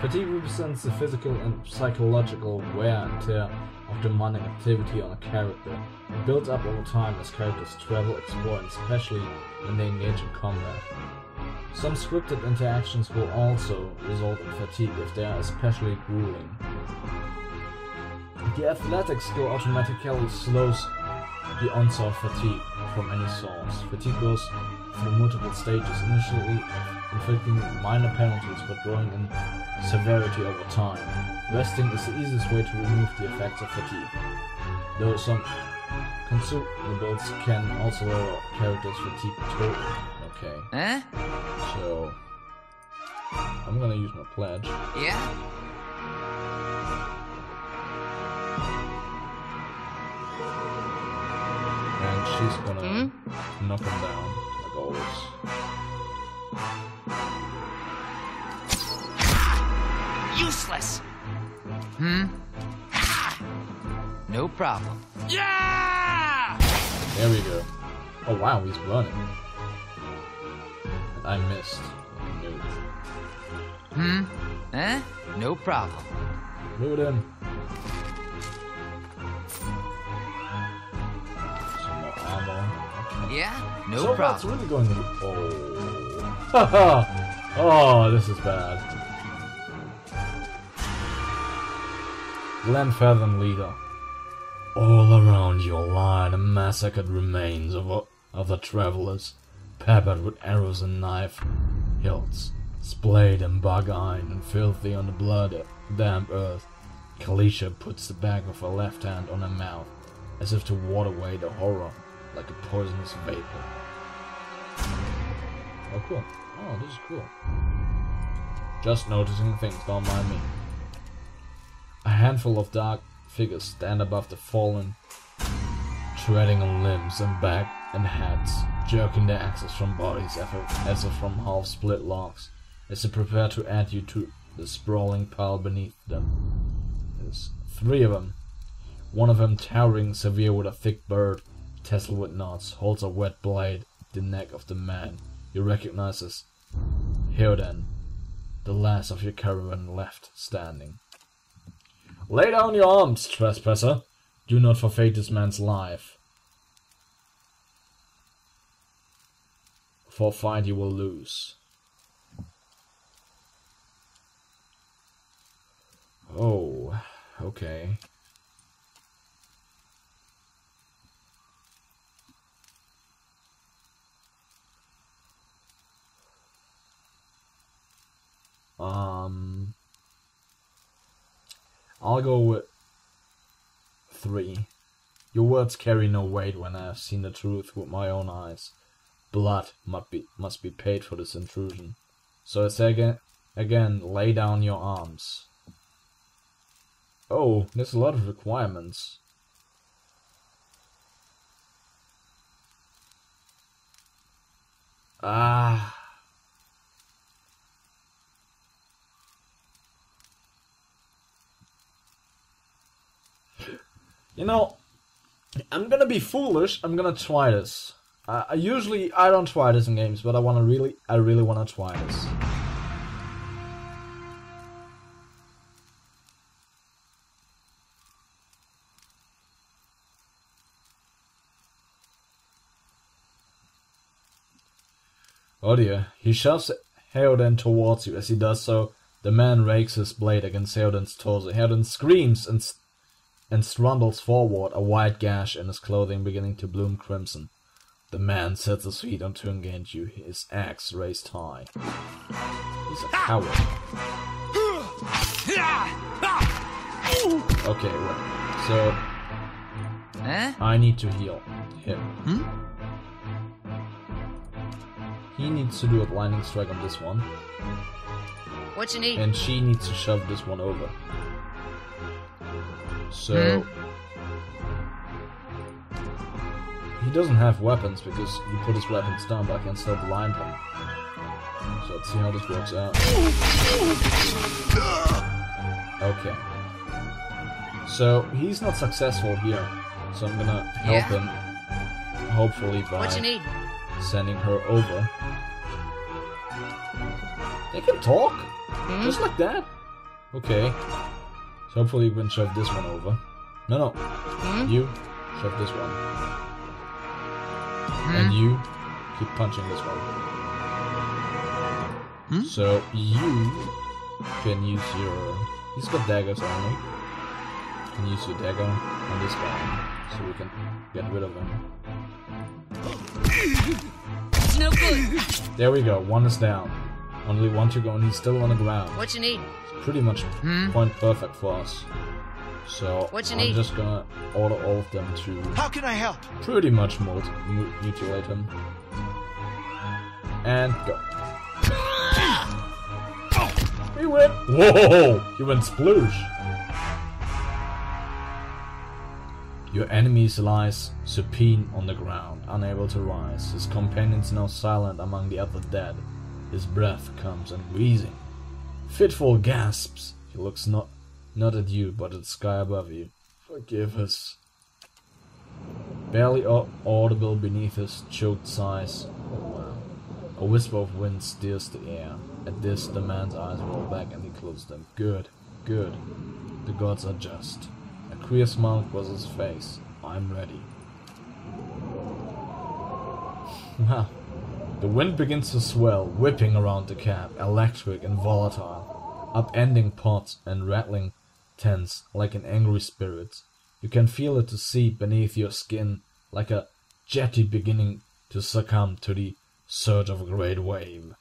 Fatigue represents the physical and psychological wear and tear of demanding activity on a character. It builds up over time as characters travel, explore, and especially when they engage in combat. Some scripted interactions will also result in fatigue if they are especially grueling. The athletic skill automatically slows the onset of fatigue. from any source. Fatigue goes through multiple stages, initially inflicting minor penalties but growing in severity over time. Resting is the easiest way to remove the effects of fatigue, though some consumables can also lower characters' fatigue total. Okay. So I'm gonna use my pledge. Yeah? And she's gonna knock him down, like always. Useless! No problem. Yeah! There we go. Oh wow, he's running. And I missed. No. No problem. Move it in. Some more armor. Okay. Yeah? No So problem. that's really going to... Oh. Haha! Oh, this is bad. Glenfeather leader. All around your lie the massacred remains of the travelers, peppered with arrows and knife hilts, splayed and bug-eyed and filthy on the blood-damp earth. Kalisha puts the back of her left hand on her mouth, as if to ward away the horror, like a poisonous vapor. Oh, cool. Oh, this is cool. Just noticing things, don't mind me. A handful of dark figures stand above the fallen, treading on limbs and back and heads, jerking their axes from bodies as if from half-split logs, as they prepare to add you to the sprawling pile beneath them. There's 3 of them. One of them, towering severe with a thick bird, tasseled with knots, holds a wet blade at the neck of the man you recognize as Hilden, the last of your caravan left standing. Lay down your arms, trespasser. Do not forfeit this man's life. For fight you will lose. Oh, okay. I'll go with 3. Your words carry no weight when I have seen the truth with my own eyes. Blood must be paid for this intrusion. So I say again, lay down your arms. Oh, there's a lot of requirements. Ah. You know, I'm gonna be foolish. I'm gonna try this. I don't try this in games, but I really wanna try this. Oh dear. He shoves Heoden towards you. As he does so, the man rakes his blade against Heoden's torso. Heoden screams and strundles forward, a wide gash in his clothing beginning to bloom crimson. The man sets his feet on to engage you, his axe raised high. He's a coward. Okay, wait. So I need to heal him. He needs to do a blinding strike on this one. What you need? And she needs to shove this one over. So he doesn't have weapons because you put his weapons down, but I can still blind him. So let's see how this works out. Okay. So he's not successful here. So I'm gonna help him, hopefully by What you need? sending her over. They can talk? Just like that? Okay. So hopefully we can shove this one over. No. You shove this one. And you keep punching this one. So you can use your... He's got daggers only. You can use your dagger on this guy. so we can get rid of him. It's no good. There we go, one is down. Only one to go and he's still on the ground. What you need? It's pretty much point perfect for us. So What you I'm need? just gonna order all of them to How can I help? pretty much mutilate him. And go. He went. Whoa! He went sploosh. Your enemy lies supine on the ground, unable to rise. His companions now silent among the other dead. His breath comes and wheezing. Fitful gasps. He looks not at you, but at the sky above you. Forgive us. Barely audible beneath his choked sighs. Oh wow. A whisper of wind steers the air. At this, the man's eyes roll back and he closes them. Good, good. The gods are just. A queer smile crosses his face. I'm ready. Wow. The wind begins to swell, whipping around the cab, electric and volatile, upending pots and rattling tents like an angry spirit. You can feel it to seep beneath your skin like a jetty beginning to succumb to the surge of a great wave.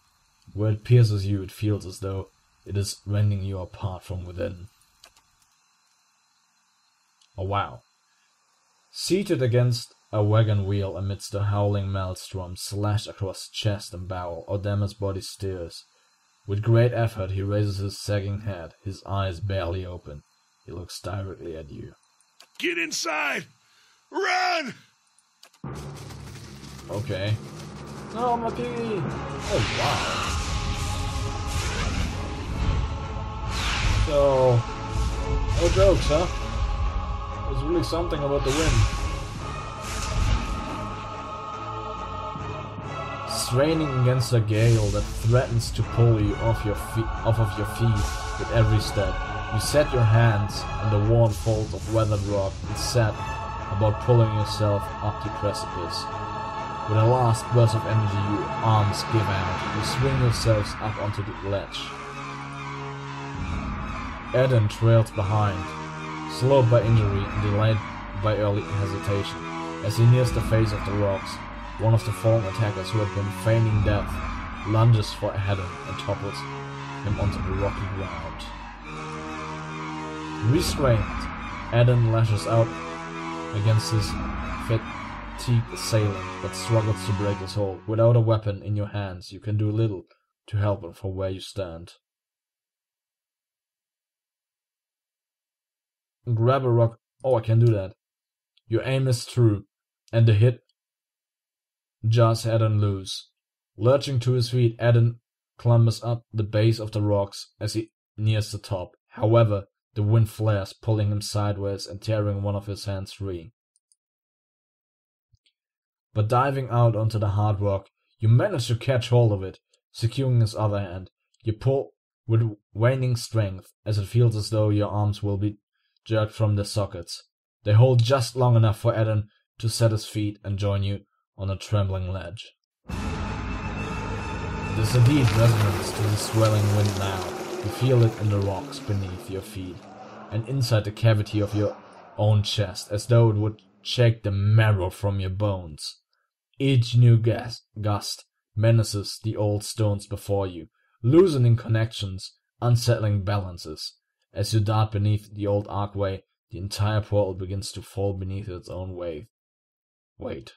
Where it pierces you, it feels as though it is rending you apart from within. Oh wow. Seated against a wagon wheel amidst a howling maelstrom slashed across chest and barrel, O'Dama's body steers. With great effort he raises his sagging head, his eyes barely open. He looks directly at you. Get inside! Run! Okay. No, Maki! Oh wow. So, no jokes, huh? There's really something about the wind. Straining against a gale that threatens to pull you off of your feet with every step, you set your hands on the worn folds of weathered rock and set about pulling yourself up the precipice. With a last burst of energy, your arms give out. You swing yourselves up onto the ledge. Eden trails behind, slowed by injury and delayed by early hesitation. As he nears the face of the rocks, one of the fallen attackers who had been feigning death lunges for Eden and topples him onto the rocky ground. Restrained, Eden lashes out against his fatigued assailant, but struggles to break his hold. Without a weapon in your hands, you can do little to help him from where you stand. Grab a rock. Oh, I can do that. Your aim is true, and the hit jars Eden loose. Lurching to his feet, Eden clambers up the base of the rocks as he nears the top. However, the wind flares, pulling him sideways and tearing one of his hands free. But diving out onto the hard rock, you manage to catch hold of it, securing his other hand. You pull with waning strength, as it feels as though your arms will be jerked from their sockets. They hold just long enough for Eden to set his feet and join you on a trembling ledge. There's a deep resonance to the swelling wind now. You feel it in the rocks beneath your feet, and inside the cavity of your own chest, as though it would shake the marrow from your bones. Each new gust menaces the old stones before you, loosening connections, unsettling balances. As you dart beneath the old archway, the entire portal begins to fall beneath its own weight.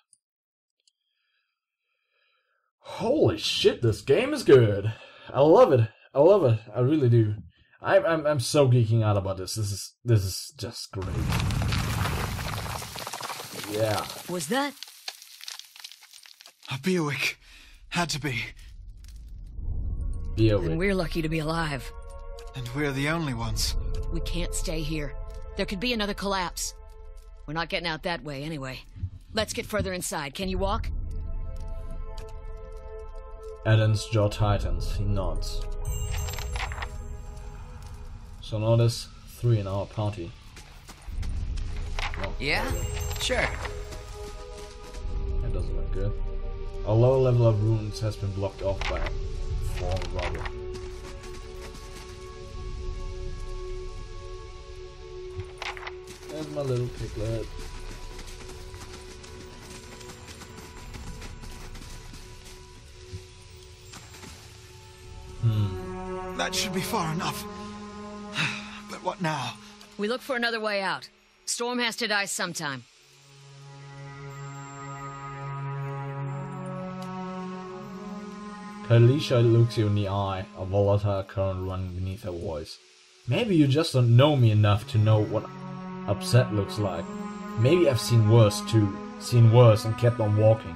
Holy shit, this game is good. I love it. I love it. I really do. I'm so geeking out about this. This is just great. Yeah. Was that? A baiiiiii. Had to be. And we're lucky to be alive. And we're the only ones. We can't stay here. There could be another collapse. We're not getting out that way anyway. Let's get further inside. Can you walk? Eden's jaw tightens. He nods. So now there's 3 in our party. Oh, Yeah? Sure. that doesn't look good. A low level of runes has been blocked off by fallen rubble. There's my little piglet. That should be far enough. But what now? We look for another way out. Storm has to die sometime. Kalisha looks you in the eye, a volatile current running beneath her voice. Maybe you just don't know me enough to know what upset looks like. Maybe I've seen worse too. Seen worse and kept on walking.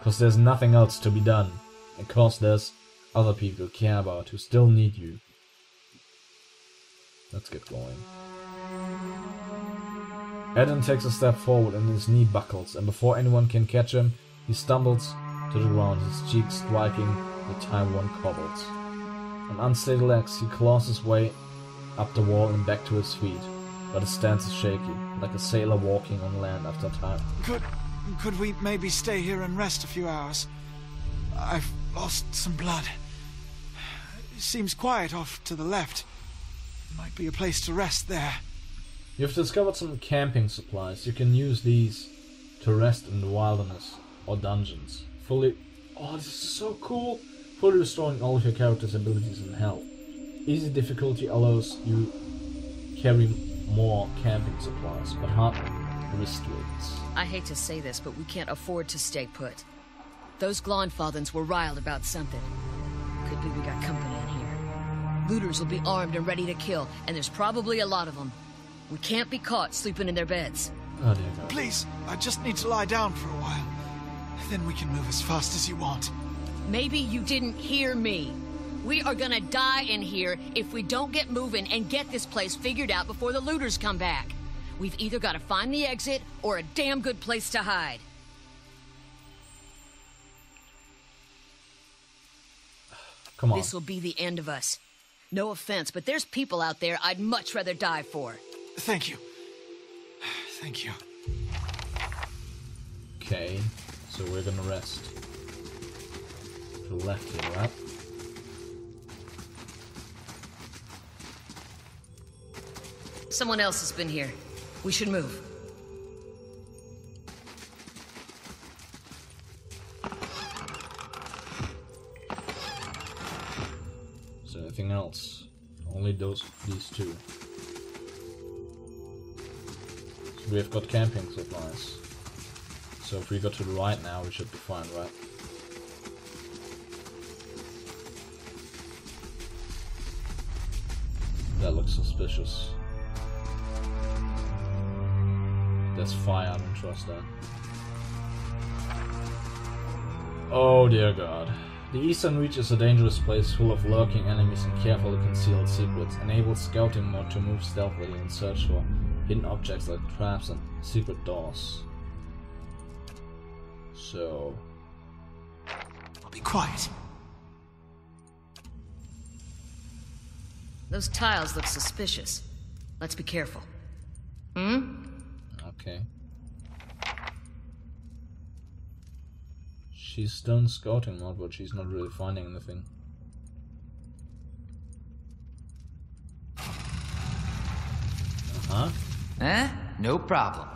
Cause there's nothing else to be done. And cause there's other people you care about who still need you. Let's get going. Eden takes a step forward and his knee buckles, and before anyone can catch him, he stumbles to the ground, his cheeks striking the time-worn cobbles. On unsteady legs, he claws his way up the wall and back to his feet, but his stance is shaky, like a sailor walking on land after time. Could we maybe stay here and rest a few hours? I've lost some blood. It seems quiet off to the left. Might be a place to rest there. You've discovered some camping supplies. You can use these to rest in the wilderness or dungeons. Oh, this is so cool! Fully restoring all of your character's abilities and health. Easy difficulty allows you carry more camping supplies, but hard restricts. I hate to say this, but we can't afford to stay put. Those Glonfathans were riled about something. Could be we got company in here. Looters will be armed and ready to kill, and there's probably a lot of them. We can't be caught sleeping in their beds. Oh dear God. Please, I just need to lie down for a while. Then we can move as fast as you want. Maybe you didn't hear me. We are gonna die in here if we don't get moving and get this place figured out before the looters come back. We've either got to find the exit or a damn good place to hide. Come on. This will be the end of us. No offense, but there's people out there I'd much rather die for. Thank you. Thank you. Okay, so we're gonna rest. To the left here, right? Someone else has been here. We should move. Is there anything else? Only these two. So we have got camping supplies. So if we go to the right now, we should be fine, right? That looks suspicious. There's fire, I don't trust that. Oh dear God. The Eastern Reach is a dangerous place full of lurking enemies and carefully concealed secrets. Enables scouting mode to move stealthily and search for hidden objects like traps and secret doors. So... I'll be quiet. Those tiles look suspicious. Let's be careful. Okay. She's still in scouting mode, but she's not really finding anything. Uh-huh. No problem.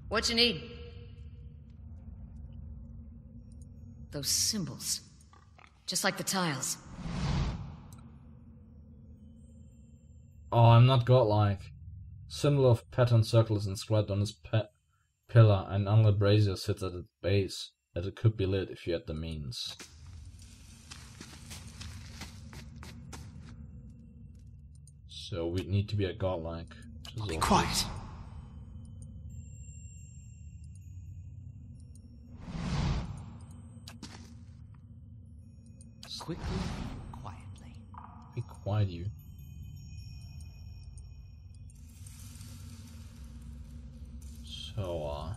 What you need? Those symbols. Just like the tiles. Oh, I'm not godlike. Symbol of pattern circle is inscribed on this pillar, and unlit brazier sits at its base, that it could be lit if you had the means. So we need to be a godlike. Be quiet. Quickly, quietly. Be quiet, you. So,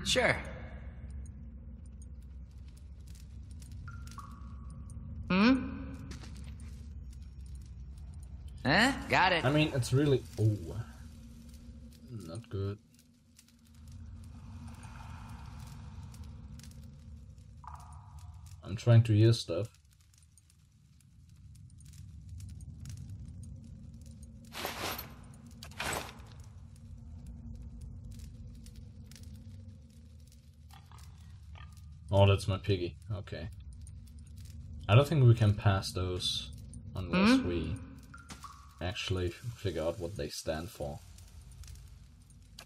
Sure. Got it. I mean, it's really... Oh. Not good. I'm trying to hear stuff. Oh, that's my piggy. Okay. I don't think we can pass those unless we actually figure out what they stand for.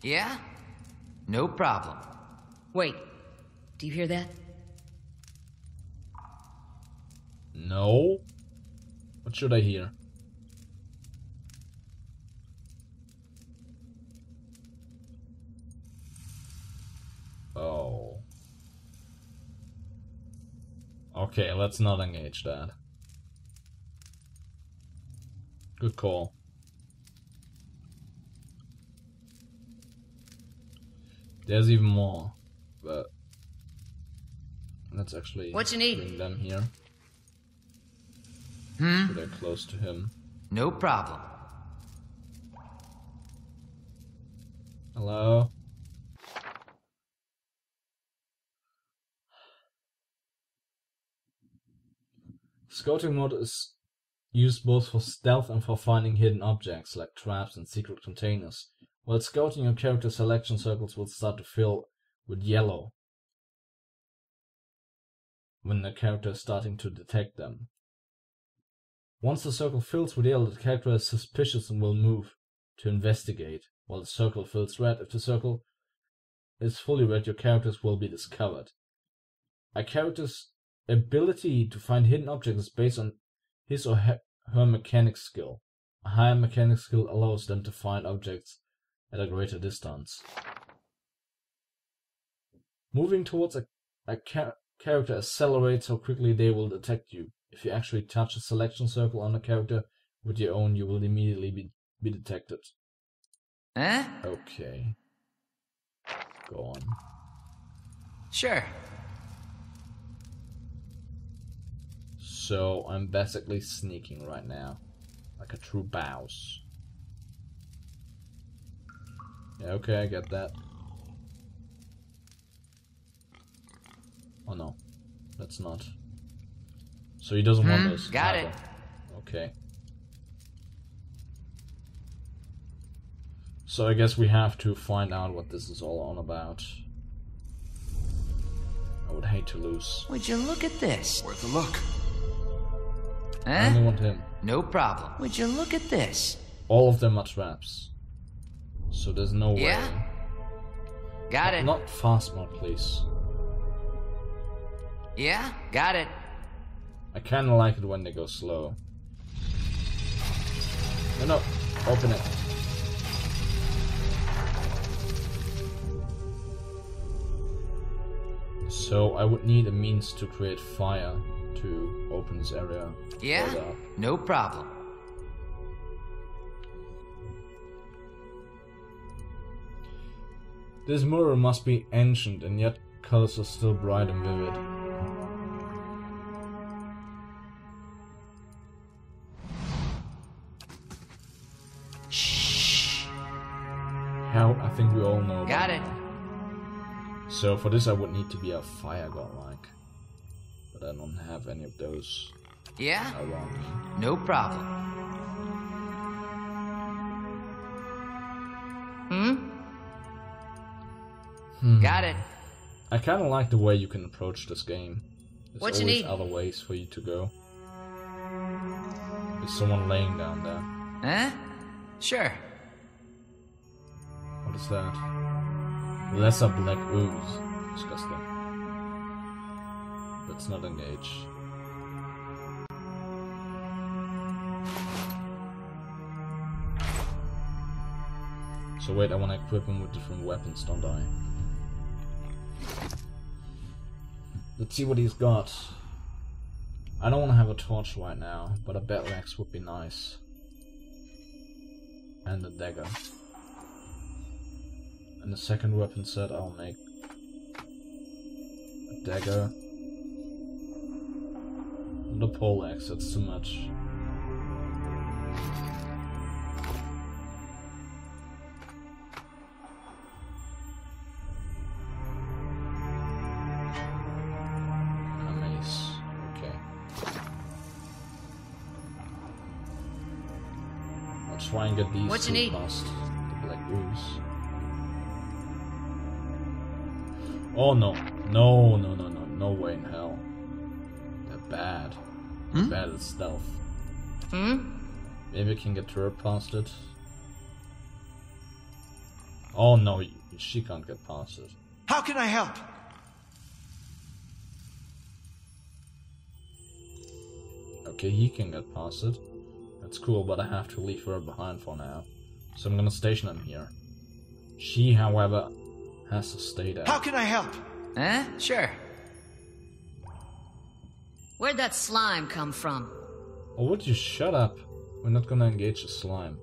Yeah? No problem. Wait, do you hear that? No? What should I hear? Oh. Okay, let's not engage that. Good call. There's even more, but let's actually What you need? bring them here. So they're close to him. No problem. Hello? Scouting mode is used both for stealth and for finding hidden objects, like traps and secret containers. While scouting, your character's selection circles will start to fill with yellow when the character is starting to detect them. Once the circle fills with yellow, the character is suspicious and will move to investigate, while the circle fills red. If the circle is fully red, your characters will be discovered. A character's ability to find hidden objects is based on his or her mechanic skill. A higher mechanic skill allows them to find objects at a greater distance. Moving towards a character accelerates how quickly they will detect you. If you actually touch a selection circle on a character with your own, you will immediately be detected. Huh? Okay. Go on. Sure. So I'm basically sneaking right now, like a true boss. Yeah, okay, I get that. Oh no, that's not. So he doesn't want us. Got it. Okay. So I guess we have to find out what this is all on about. I would hate to lose. Would you look at this? Worth a look. I only Huh? want him. No problem. Would you look at this? All of them are traps. So there's no way. Yeah? Got it. Not fast mode, please. Yeah? Got it. I kinda like it when they go slow. No, open it. So I would need a means to create fire to open this area. Yeah? further up. No problem. This mirror must be ancient, and yet colors are still bright and vivid. Shh. How? I think we all know. Got by it. now. So for this I would need to be a fire god-like. But I don't have any of those Yeah? around me. No problem. Got it. I kinda like the way you can approach this game. There's What you always need? other ways for you to go. There's someone laying down there. Huh? Sure. What is that? Lesser black ooze. Disgusting. Let's not engage. So wait, I wanna equip him with different weapons, don't I? Let's see what he's got. I don't want to have a torch right now, but a battle axe would be nice. And a dagger. And the second weapon set I'll make a dagger. And a pole axe, that's too much. Try and get these What you two need? past the black ooze. Oh no. No way in hell. That bad. Bad at stealth. Maybe I can get her past it. Oh no, she can't get past it. How can I help? Okay, he can get past it. That's cool, but I have to leave her behind for now. So I'm gonna station him here. She, however, has to stay there. How can I help? Sure. Where'd that slime come from? Or would you shut up? We're not gonna engage the slime.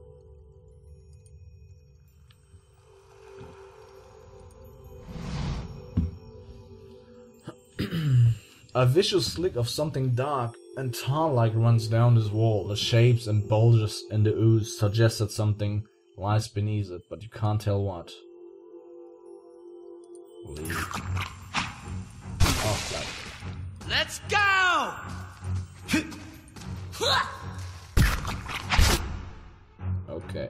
A vicious slick of something dark and tar-like runs down this wall. The shapes and bulges in the ooze suggest that something lies beneath it, but you can't tell what. Leave. Oh, God. Let's go! Okay.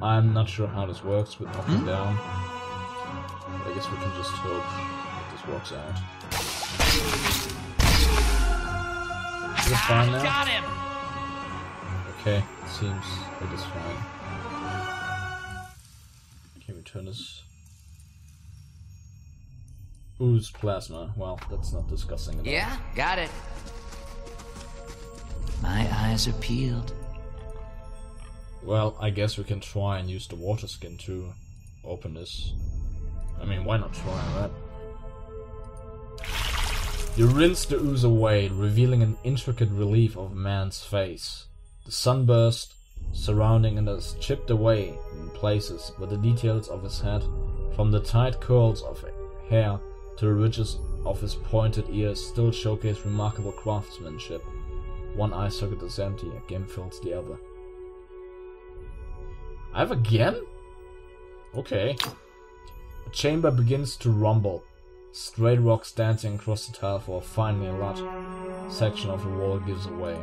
I'm not sure how this works with up and down. But I guess we can just hope that this works out. Is it fine now? Got him! Okay, it seems it is fine. Can we turn this? Ooze plasma. Well, that's not disgusting at all. Yeah, got it. My eyes are peeled. Well, I guess we can try and use the water skin to open this. I mean, why not try, right? You rinse the ooze away, revealing an intricate relief of a man's face. The sunburst surrounding it is chipped away in places, but the details of his head, from the tight curls of hair to the ridges of his pointed ears, still showcase remarkable craftsmanship. One eye socket is empty, a gem fills the other. I have a gem? Okay. The chamber begins to rumble. Straight rocks dancing across the tile floor. Finally, a large section of the wall gives away.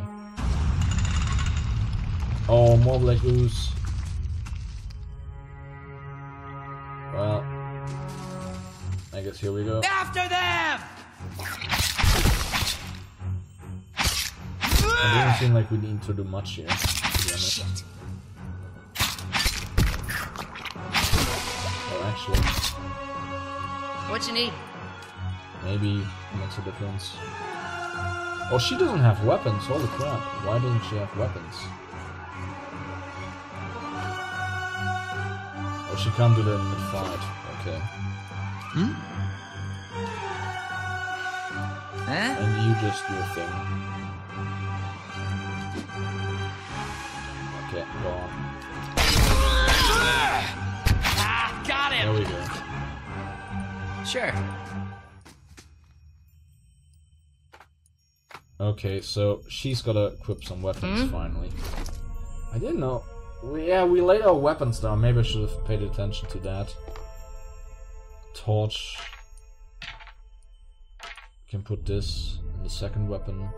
Oh, more black ooze. Well, I guess here we go. After them! It doesn't seem like we need to do much here, to be honest. Oh, actually, What you need? maybe it makes a difference. Oh, she doesn't have weapons. Holy crap. Why doesn't she have weapons? Oh, she can't do that in mid-fight. Okay. And you just do a thing. Okay, go on. Got him! There we go. Sure. Okay, so she's gotta equip some weapons finally. I didn't know. We laid our weapons down. Maybe I should have paid attention to that. Torch. We can put this in the second weapon.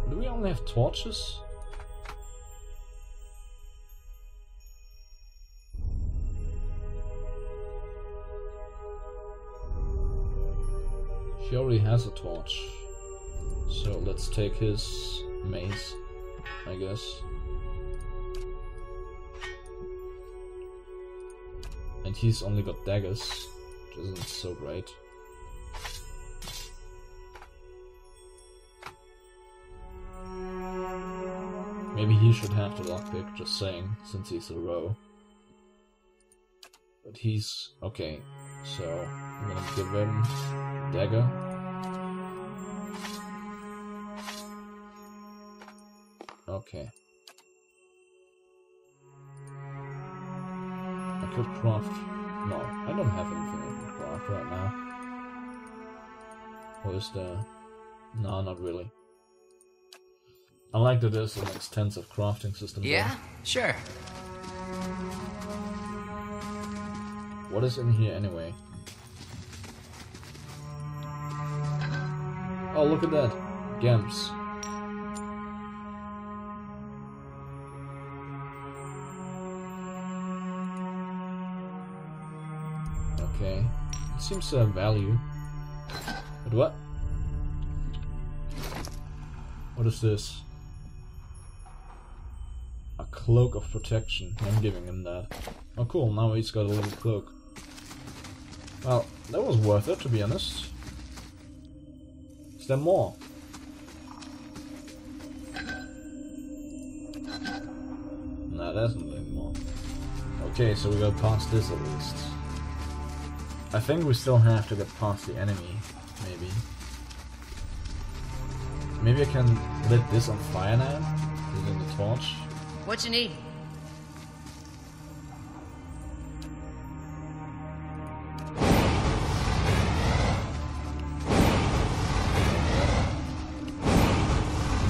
Do we only have torches? She already has a torch. So let's take his mace, I guess. And he's only got daggers, which isn't so great. Maybe he should have the lockpick, just saying, since he's a row. But he's... okay, so I'm gonna give him dagger. Okay. I could craft... no, I don't have anything I can craft right now. Or is there... no, not really. I like that there's an extensive crafting system Yeah, there. sure. What is in here anyway? Oh, look at that. Gems. Okay. It seems to have value. But What? What is this? A cloak of protection. I'm giving him that. Oh cool, now he's got a little cloak. Well, that was worth it, to be honest. Is there more? Nah, there's nothing more. Okay, so we got past this at least. I think we still have to get past the enemy, maybe. Maybe I can lit this on fire now? Using the torch? What you need?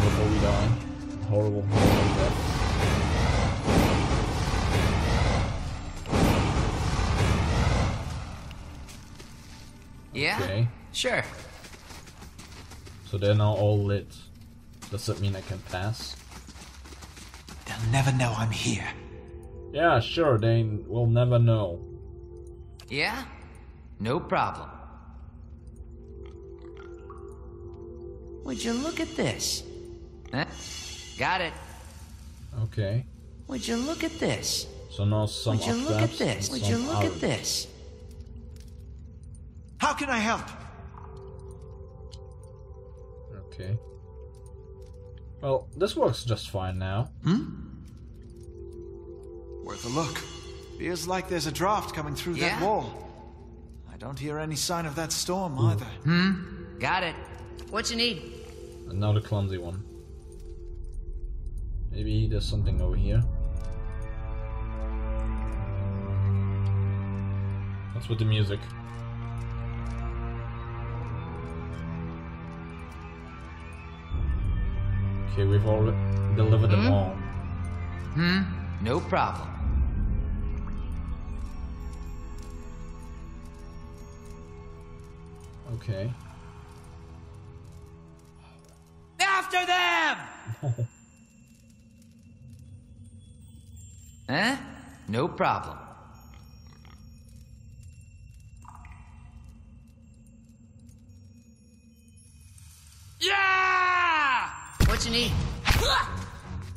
Before we die. Horrible, horrible death. Yeah? Okay. Sure. So they're now all lit. Does that mean I can pass? They'll never know I'm here. Yeah, sure, they will never know. Yeah? No problem. Would you look at this? Huh? Got it. Okay. Would you look at this? So now some Would you are look at traps this? and Would you some look at aren't. this? How can I help? Okay. Well, this works just fine now. Worth a look. Feels like there's a draft coming through that Yeah? wall. I don't hear any sign of that storm either. Got it. What you need? And now the clumsy one. Maybe there's something over here. What's with the music? Okay, we've already delivered them all. No problem. Okay. After them! Huh? No problem. Yeah! What you need?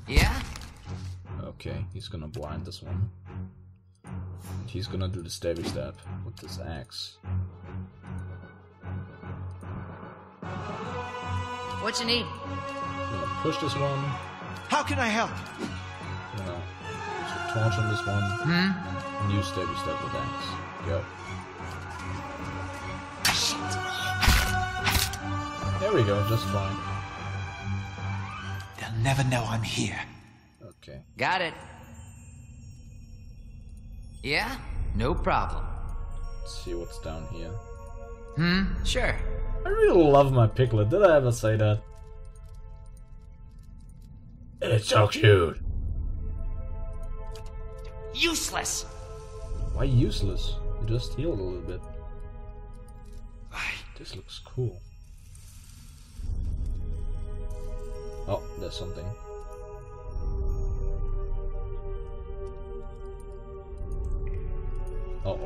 Yeah? Okay, he's gonna blind this one. And he's gonna do the stabby stab with this axe. What you need? Gonna push this one. How can I help? Gonna use a torch on this one. And use stabby stab with axe. Go. There we go, just fine. They'll never know I'm here. Okay. Got it. Yeah? No problem. Let's see what's down here. Sure. I really love my piglet. Did I ever say that? It's so cute. Useless! Why useless? You just healed a little bit. This looks cool. Oh, there's something. Oh.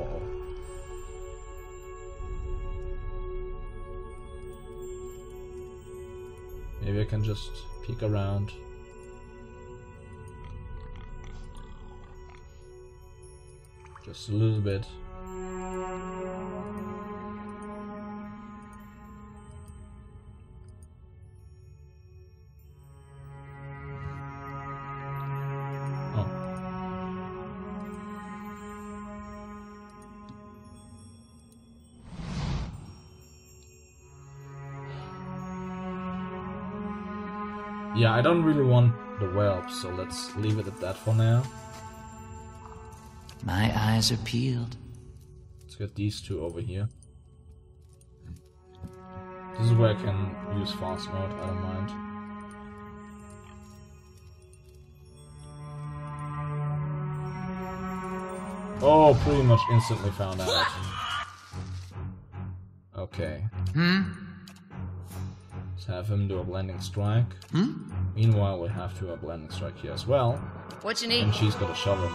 Maybe I can just peek around. Just a little bit. Oh. Yeah, I don't really want the whelp, so let's leave it at that for now. My eyes are peeled. Let's get these two over here. This is where I can use fast mode, I don't mind. Oh, pretty much instantly found out. Okay. Let's have him do a blending strike. Meanwhile, we have to do a blending strike here as well. What you need? And she's gonna shove him.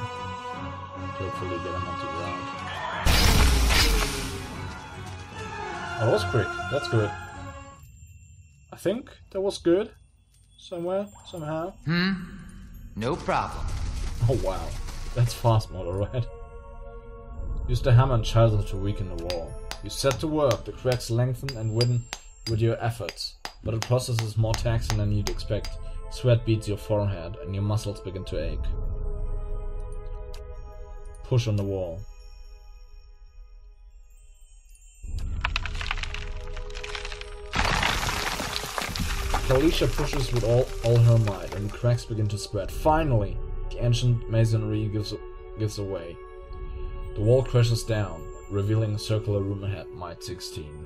To hopefully get him onto the ground. that was quick. That's good. I think that was good. Somewhere, somehow. No problem. Oh wow. That's fast mode, alright. Use the hammer and chisel to weaken the wall. You set to work. The cracks lengthen and widen with your efforts. But the process is more taxing than you'd expect. Sweat beats your forehead and your muscles begin to ache. Push on the wall. Kalisha pushes with all her might, and the cracks begin to spread. Finally, the ancient masonry gives away. The wall crashes down, revealing a circular room ahead. Might 16.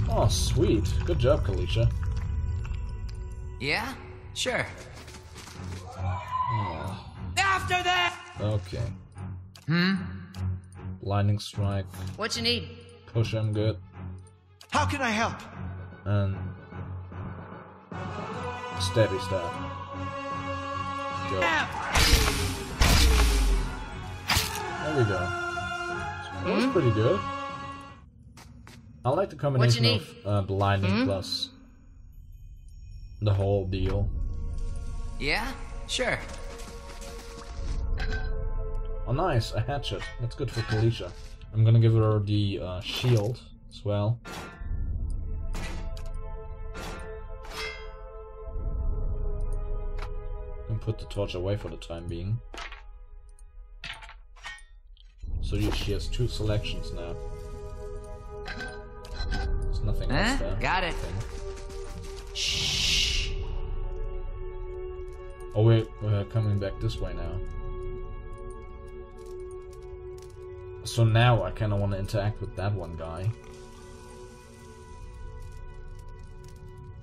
Oh, sweet. Good job, Kalisha. Yeah? Sure. Oh. After that! Okay. Lightning strike. What you need? Push him good. How can I help? And steady stab. Go. There we go. That was pretty good. I like the combination of blinding plus the whole deal. Yeah? Sure. Oh nice, a hatchet. That's good for Kalisha. I'm gonna give her the shield as well. And put the torch away for the time being. So she has 2 selections now. There's nothing else there. Got it. Shh. Oh wait, we're coming back this way now. So now I kinda wanna interact with that one guy.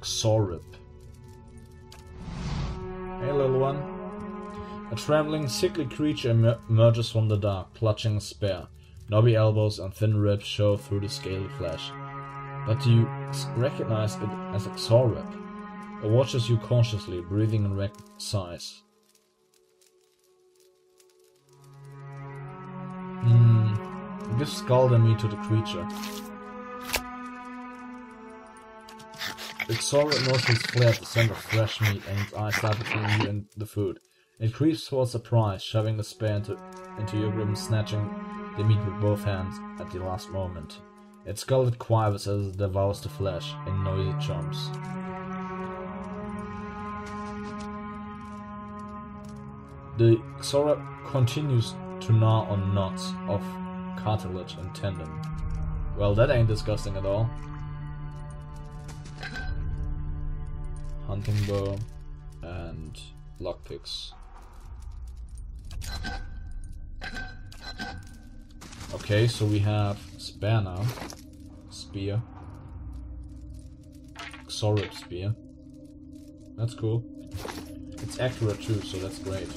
Xorip. Hey little one. A trembling, sickly creature emerges from the dark, clutching a spear. Knobby elbows and thin ribs show through the scaly flesh. But you recognize it as a Xorip. It watches you cautiously, breathing in ragged sighs. Give scald and meat to the creature. The Xorip nostrils flare at the scent of fresh meat, and its eyes start between you and the food. It creeps towards the prize, shoving the spear into your grip and snatching the meat with both hands at the last moment. Its skull quivers as it devours the flesh in noisy chomps. The Xorip continues to gnaw on knots of cartilage and tendon. Well, that ain't disgusting at all. Hunting bow and lockpicks. Okay, so we have spear now. Spear. Xorip spear. That's cool. It's accurate too, so that's great.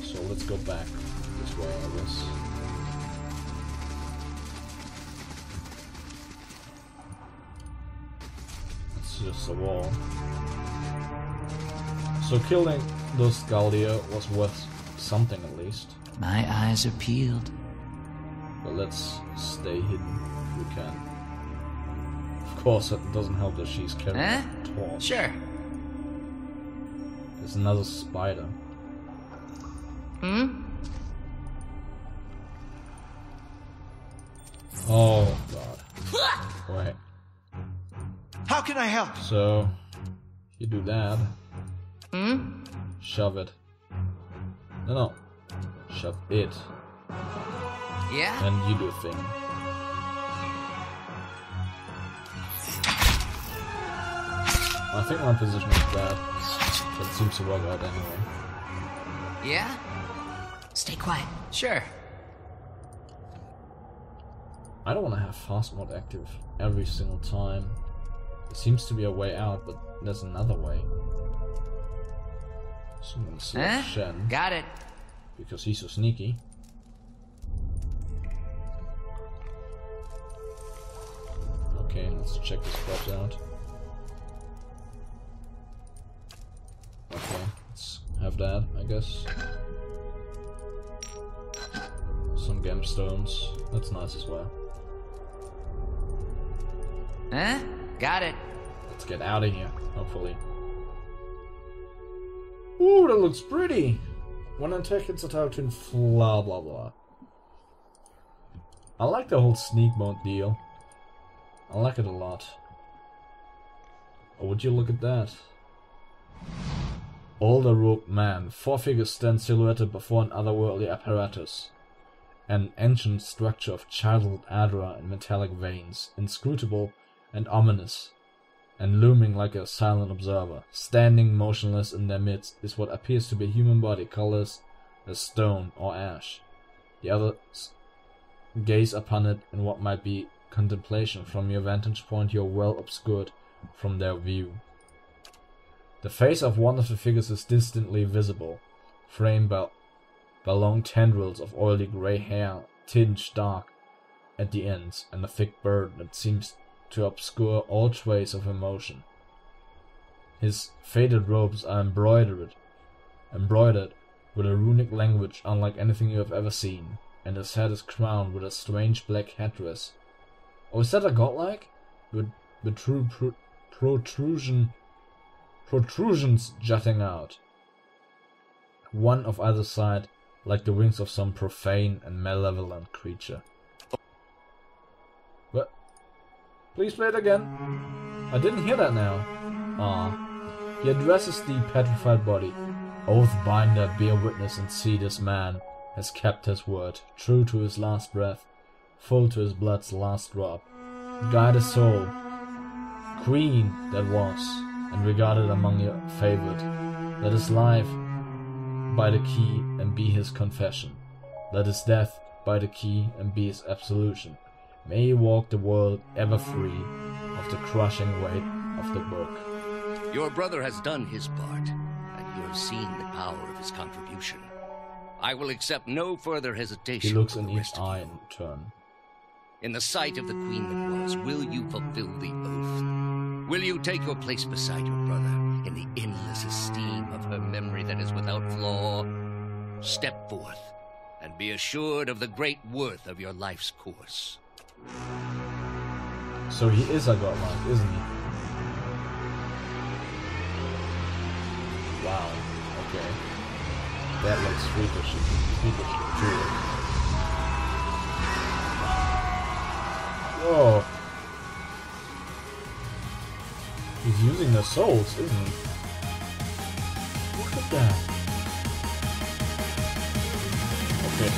So let's go back this way, I guess. It's just a wall. So killing those Galdia was worth something at least. My eyes are peeled. But let's stay hidden if we can. Of course, it doesn't help that she's carrying a torch. Sure. There's another spider. Oh god. Wait. How can I help? So, you do that. Shove it. No. Shove it. Yeah? And you do a thing. I think my position is bad, but it seems to work out anyway. Yeah? Stay quiet. Sure. I don't want to have fast mode active every single time. There seems to be a way out, but there's another way. So I'm gonna select Shen. Got it. Because he's so sneaky. Okay, let's check this spot out. Okay, let's have that, I guess. Some some gemstones. That's nice as well. Huh? Got it. Let's get out of here, hopefully. Ooh, that looks pretty! When an attack hits a target, blah blah blah. I like the whole sneak mode deal. I like it a lot. Oh, would you look at that? Older robed man. 4 figures stand silhouetted before an otherworldly apparatus. An ancient structure of chiseled adra and metallic veins, inscrutable and ominous, and looming like a silent observer. Standing motionless in their midst is what appears to be a human body, colorless as stone or ash. The others gaze upon it in what might be contemplation. From your vantage point, you are well obscured from their view. The face of one of the figures is distantly visible, framed by long tendrils of oily grey hair, tinged dark at the ends, and a thick beard that seems to obscure all trace of emotion. His faded robes are embroidered with a runic language unlike anything you have ever seen, and his head is crowned with a strange black headdress. Oh, is that a godlike? With protrusions jutting out, one of either side, like the wings of some profane and malevolent creature. What? Please play it again. I didn't hear that now. Ah. He addresses the petrified body. Oathbinder, bear witness and see this man has kept his word, true to his last breath, full to his blood's last drop. Guide his soul, queen that was, and regarded among your favored. Let his life by the key and be his confession. Let his death by the key and be his absolution. May he walk the world ever free of the crushing weight of the book. Your brother has done his part, and you have seen the power of his contribution. I will accept no further hesitation. He looks for in the each rest of eye you. in turn. In the sight of the queen that was, will you fulfill the oath? Will you take your place beside your brother in the endless esteem of her memory that is without flaw? Step forth and be assured of the great worth of your life's course. So he is a godlike, isn't he? Wow, okay. That looks freakish too. Whoa. He's using the souls, isn't he? Look at that. Okay.